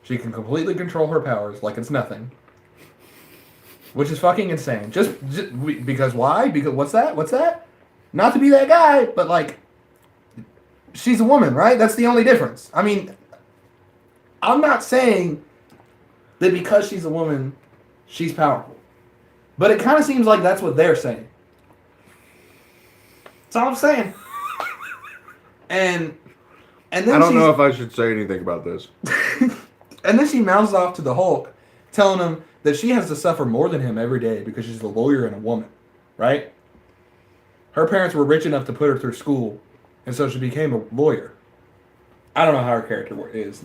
She can completely control her powers like it's nothing. Which is fucking insane. Just because why? Because what's that? Not to be that guy, but she's a woman, right? That's the only difference. I mean, I'm not saying that because she's a woman, she's powerful. But it kind of seems like that's what they're saying. That's all I'm saying. And then I don't know if I should say anything about this. And then she mouths off to the Hulk, telling him that she has to suffer more than him every day because she's a lawyer and a woman, right? Her parents were rich enough to put her through school, and so she became a lawyer. I don't know how her character is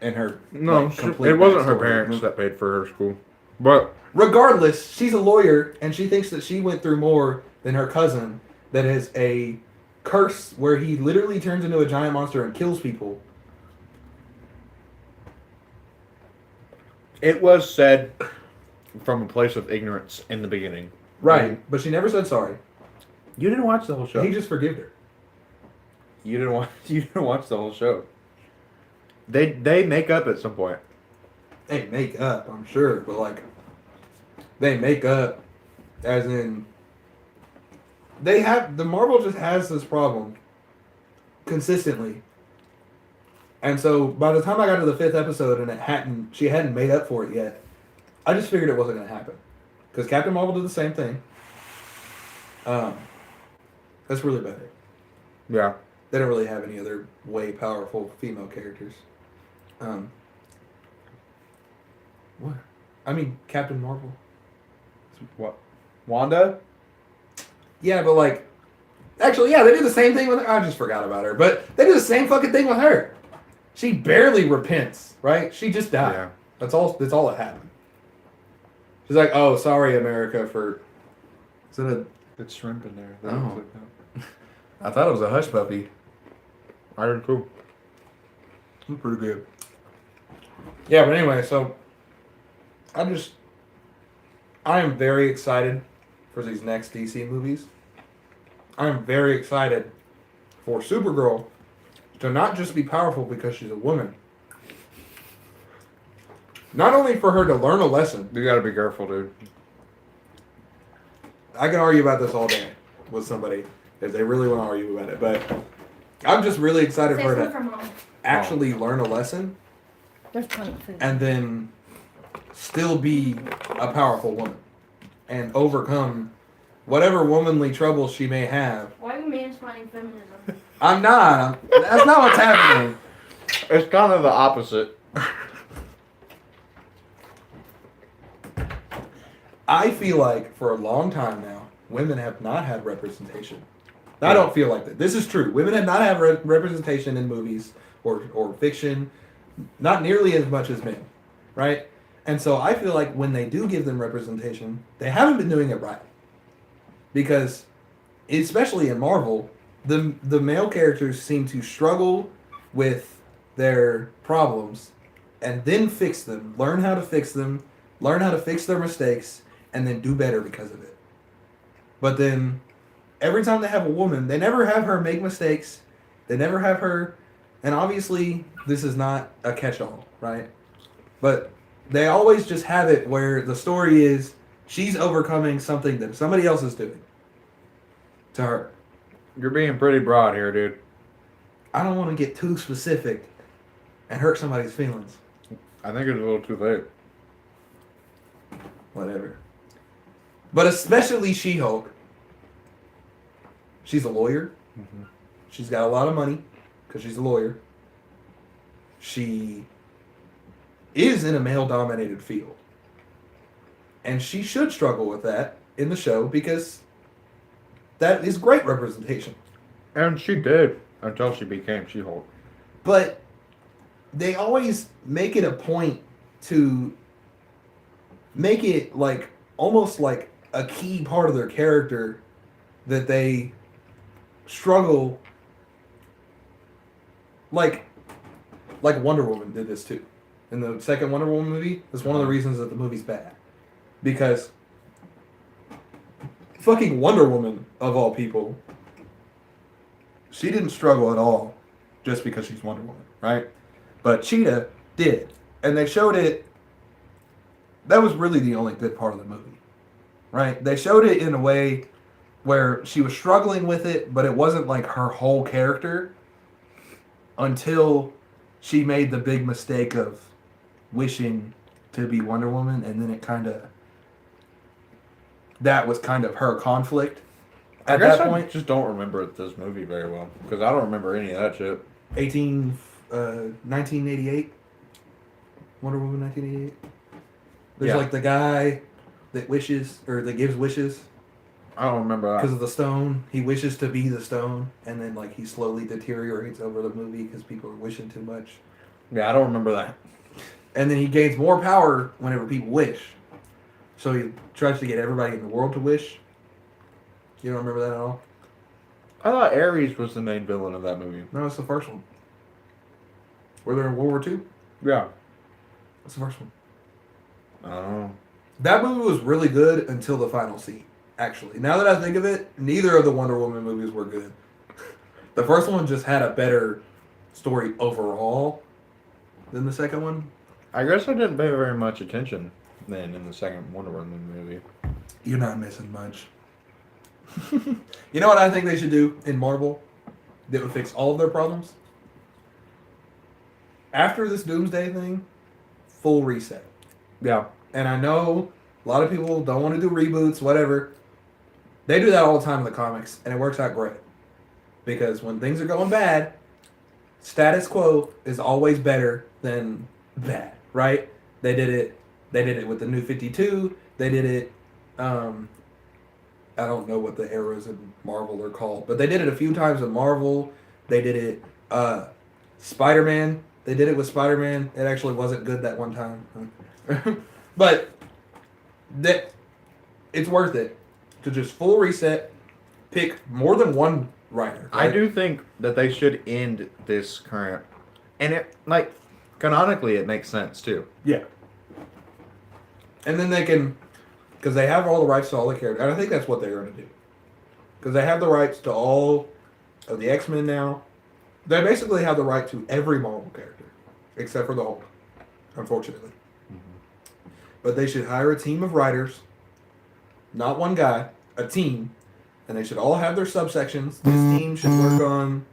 in her complete it wasn't her backstory. parents that paid for her school. But regardless, she's a lawyer, and she thinks that she went through more than her cousin that is a curse where he literally turns into a giant monster and kills people. it was said from a place of ignorance in the beginning. Right, but she never said sorry. You didn't watch the whole show. He just forgave her. You didn't watch. You didn't watch the whole show. They make up at some point. They make up, I'm sure, but like, they make up, as in, the Marvel just has this problem consistently. And so by the time I got to the 5th episode and she hadn't made up for it yet, I just figured it wasn't going to happen. Because Captain Marvel did the same thing. That's really better. Yeah. They don't really have any other way powerful female characters. What? I mean, Captain Marvel. What? Wanda? Yeah, but like, actually, yeah, they did the same thing with her. I just forgot about her, but they did the same fucking thing with her. She barely repents, right? She just died. Yeah. That's all that happened. She's like, oh, sorry, America, for... Is it a... It's shrimp in there. Oh. I thought it was a hush puppy. I did too. It's pretty good. Yeah, but anyway, so... I am very excited for these next DC movies. I am very excited for Supergirl to not just be powerful because she's a woman. Not only for her to learn a lesson. You gotta be careful, dude. I can argue about this all day with somebody if they really want to argue about it, but I'm just really excited for her to actually learn a lesson. There's plenty of food. And then still be a powerful woman and overcome whatever womanly troubles she may have. Why are you mansplaining feminism? I'm not. That's not what's happening. It's kind of the opposite. I feel like for a long time now, women have not had representation. I don't feel like that. This is true. Women have not had representation in movies or fiction, not nearly as much as men, right? And so I feel like when they do give them representation, they haven't been doing it right. Because, especially in Marvel, the male characters seem to struggle with their problems and then fix them, learn how to fix them, learn how to fix their mistakes, and then do better because of it. But then, every time they have a woman, they never have her make mistakes. They never have her, and obviously, this is not a catch-all, right? But they always just have it where the story is she's overcoming something that somebody else is doing to her. You're being pretty broad here, dude. I don't want to get too specific and hurt somebody's feelings. I think it's a little too late. Whatever. But especially She-Hulk. She's a lawyer. Mm-hmm. She's got a lot of money because she's a lawyer. She is in a male-dominated field. And she should struggle with that in the show because that is great representation. And she did until she became She-Hulk. But they always make it a point to make it like almost like a key part of their character that they struggle like Wonder Woman did this too. In the second Wonder Woman movie, that's one of the reasons that the movie's bad. Because fucking Wonder Woman, of all people, she didn't struggle at all just because she's Wonder Woman, right? But Cheetah did. And they showed it. That was really the only good part of the movie, right? They showed it in a way where she was struggling with it, but it wasn't like her whole character until she made the big mistake of wishing to be Wonder Woman, and then it that was kind of her conflict at that point. I just don't remember this movie very well because I don't remember any of that shit. 1988. Wonder Woman 1988. There's Yeah. like the guy that wishes, or that gives wishes. I don't remember that. Because of the stone. He wishes to be the stone, and then like he slowly deteriorates over the movie because people are wishing too much. Yeah, I don't remember that. And then he gains more power whenever people wish. So he tries to get everybody in the world to wish. You don't remember that at all? I thought Ares was the main villain of that movie. No, it's the first one. Were they in World War II? Yeah. That's the first one. Oh. That movie was really good until the final scene. Actually, now that I think of it, neither of the Wonder Woman movies were good. The first one just had a better story overall than the second one. I guess I didn't pay very much attention then in the second Wonder Woman movie. You're not missing much. You know what I think they should do in Marvel that would fix all of their problems? After this Doomsday thing, full reset. Yeah. And I know a lot of people don't want to do reboots, whatever. They do that all the time in the comics, and it works out great. Because when things are going bad, status quo is always better than bad, right? They did it with the New 52. They did it, I don't know what the eras in Marvel are called, but they did it a few times in Marvel. They did it, Spider-Man. They did it with Spider-Man. It actually wasn't good that one time. But it's worth it to just full reset, pick more than one writer. Right? I do think that they should end this current, and it like canonically it makes sense too. Yeah. And then they can, because they have all the rights to all the characters, and I think that's what they're going to do. Because they have the rights to all of the X-Men now. They basically have the right to every Marvel character, except for the Hulk, unfortunately. Mm-hmm. But they should hire a team of writers, not one guy, a team, and they should all have their subsections. This team should work on...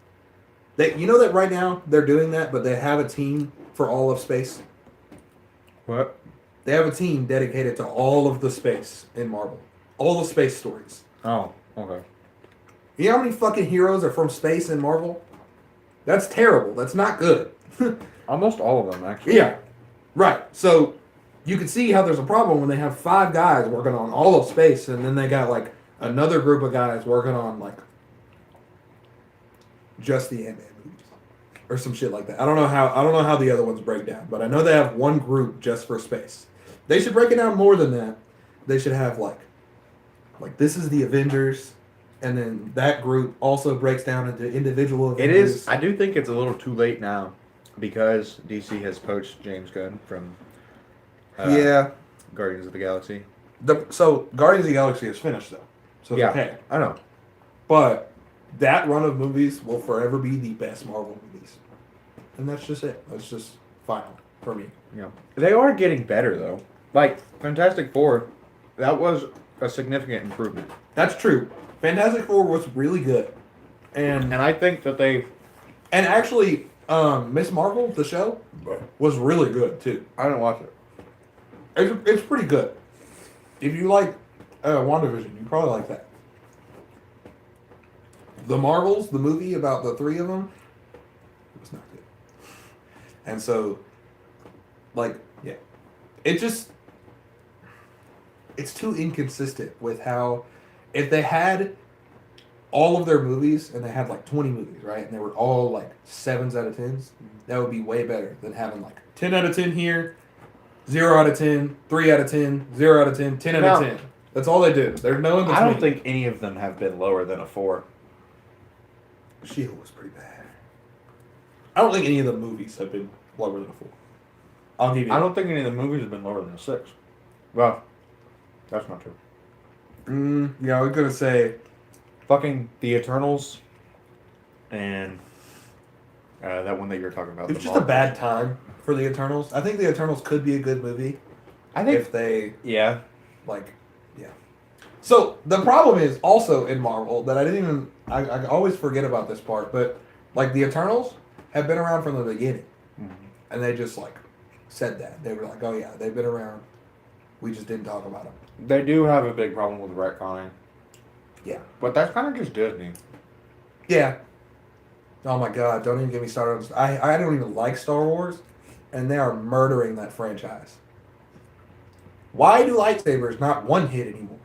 You know that right now they're doing that, but they have a team for all of space? What? They have a team dedicated to all of the space in Marvel. All the space stories. Oh, okay. You know how many fucking heroes are from space in Marvel? That's terrible. That's not good. Almost all of them, actually. Yeah. Right. So you can see how there's a problem when they have 5 guys working on all of space, and then they got like another group of guys working on like just the Ant-Man movies or some shit like that. I don't know how the other ones break down, but I know they have one group just for space. They should break it down more than that. They should have like this is the Avengers, and then that group also breaks down into individual Avengers. It is. I do think it's a little too late now because DC has poached James Gunn from Guardians of the Galaxy. So Guardians of the Galaxy is finished though. So it's okay. I know. But that run of movies will forever be the best Marvel movies. And that's just it. That's just final for me. Yeah. They are getting better though. Like Fantastic Four, that was a significant improvement. That's true. Fantastic Four was really good. And I think that they... And actually, Miss Marvel, the show, was really good too. I didn't watch it. It's pretty good. If you like WandaVision, you probably like that. The Marvels, the movie about the 3 of them, it was not good. And so, it's too inconsistent with how, if they had all of their movies, and they had like 20 movies, right, and they were all like 7s out of 10s, that would be way better than having like 10 out of 10 here, 0 out of 10, 3 out of 10, 0 out of 10, 10 out of 10. That's all they do. There's no in between. I don't think any of them have been lower than a 4. She-Hulk was pretty bad. I don't think any of the movies have been lower than a 4. I'll give you that. I don't think any of the movies have been lower than a 6. Well, that's not true. Yeah, I was going to say... Fucking The Eternals and that one that you're talking about. It was just a bad time for The Eternals. I think The Eternals could be a good movie. I think... If they... Yeah. Yeah. So, the problem is also in Marvel that I didn't even... I always forget about this part, but like The Eternals have been around from the beginning. Mm-hmm. And they just like said that. They were like, oh yeah, they've been around. We just didn't talk about them. They do have a big problem with retconning. Yeah. But that's kind of just Disney. Yeah. Oh my god, don't even get me started on... I don't even like Star Wars, and they are murdering that franchise. Why do lightsabers not one hit anymore?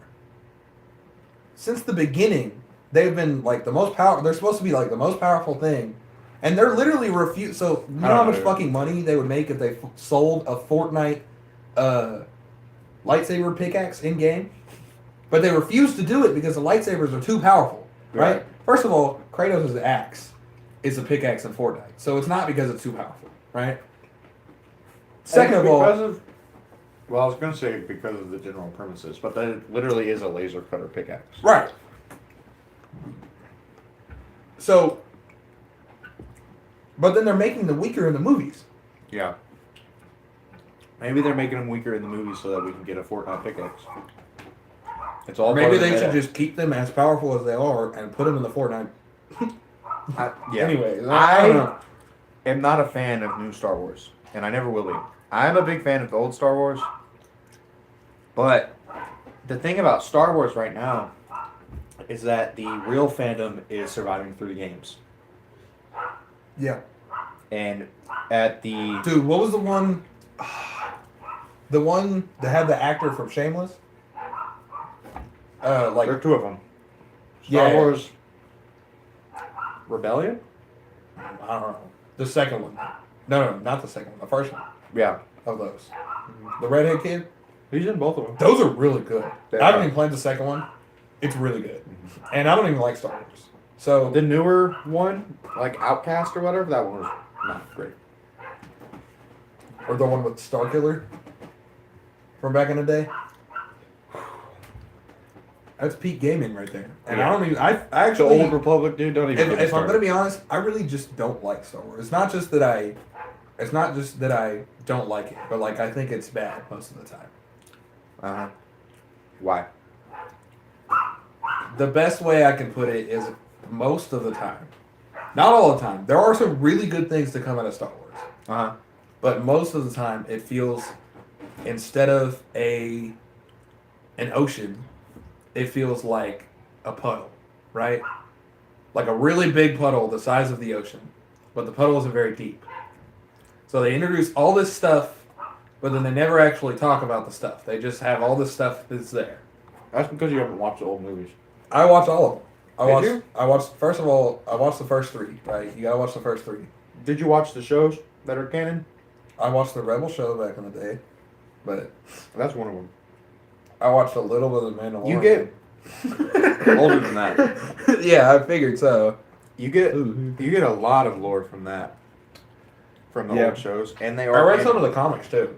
Since the beginning, they've been like the most powerful... They're supposed to be like the most powerful thing, and they're literally refused... So, you know how much fucking money they would make if they sold a Fortnite lightsaber pickaxe in-game? But they refuse to do it because the lightsabers are too powerful, right? First of all, Kratos' axe is a pickaxe in Fortnite, so it's not because it's too powerful, right? Second of all, Well, I was gonna say because of the general premises, but that it literally is a laser cutter pickaxe. Right. So, but then they're making them weaker in the movies. Yeah. Maybe they're making them weaker in the movies so that we can get a Fortnite pickaxe. It's all. Maybe part of the they should meta. just keep them as powerful as they are and put them in the Fortnite. Yeah. Anyways, I don't know. am not a fan of new Star Wars, and I never will be. I'm a big fan of the old Star Wars, but the thing about Star Wars right now is that the real fandom is surviving through the games. Yeah. And at the Dude, what was the one? The one that had the actor from Shameless? there are two of them. Star Yeah. Wars Rebellion? I don't know. The second one. No, not the second one. The first one Yeah. of those. The redhead kid? He's in both of them. Those are really good. They I haven't are. even played the second one. It's really good. And I don't even like Star Wars. So, The newer one, like Outcast or whatever, that one was not great. or the one with Starkiller from back in the day. That's peak gaming right there. And Yeah. I don't even, I The actually, Old Republic, dude, don't even get me if I'm started. gonna be honest, I really just don't like Star Wars. It's not just that I don't like it, but like I think it's bad most of the time. Uh-huh. Why? The best way I can put it is most of the time, not all the time. There are some really good things to come out of Star Wars, Uh-huh. but most of the time it feels, instead of an ocean, it feels like a puddle, right? Like a really big puddle the size of the ocean, but the puddle isn't very deep. So they introduce all this stuff, but then they never actually talk about the stuff. They just have all this stuff that's there. That's because you haven't watched the old movies. I watched all of them. Did you? I watched. First of all, I watched the first three. Right, you gotta watch the first three. Did you watch the shows that are canon? I watched the Rebel show back in the day, but That's one of them. I watched a little bit of the Mandalorian. You get older than that. Yeah, I figured so. You get Ooh. you get a lot of lore from that. From the Yeah. old shows. And they I are read some of the comics too.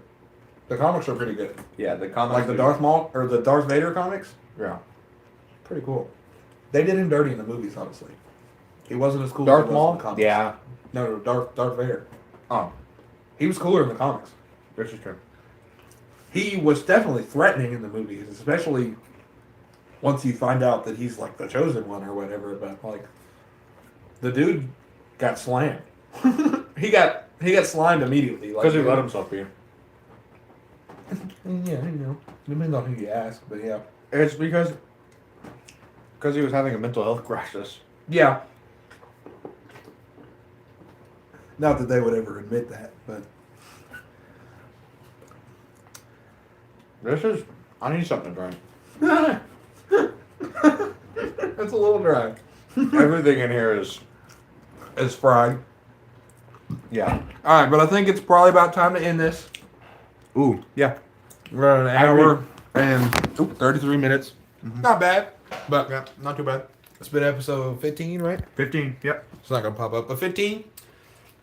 The comics are pretty good. Yeah, the comics. Like the Darth Maul or the Darth Vader comics, Yeah. pretty cool. They did him dirty in the movies, honestly. He wasn't as cool Darth as he was Maul? in the comics. Yeah. No, Darth Vader. Oh, He was cooler in the comics. this is true. He was definitely threatening in the movies, especially once you find out that he's like the chosen one or whatever. But like, the dude got slammed. he got slimed immediately. Like, Because he let himself be. Yeah, depends on who you ask, but yeah. It's because he was having a mental health crisis. Yeah. Not that they would ever admit that, but I need something to drink. it's a little dry. Everything in here is. It's fried. Yeah. All right, but I think it's probably about time to end this. Ooh, yeah. We're at an I hour and 33 minutes. Mm-hmm. Not bad, but Yeah, not too bad. it's been episode 15, right? 15, yep. It's not gonna pop up, but 15.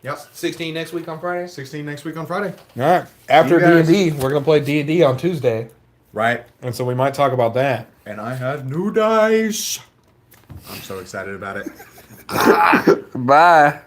Yep. 16 next week on Friday. 16 next week on Friday. All right. After You guys- D&D, we're gonna play D&D on Tuesday, Right. and so we might talk about that. And I had new dice. I'm so excited about it. Bye.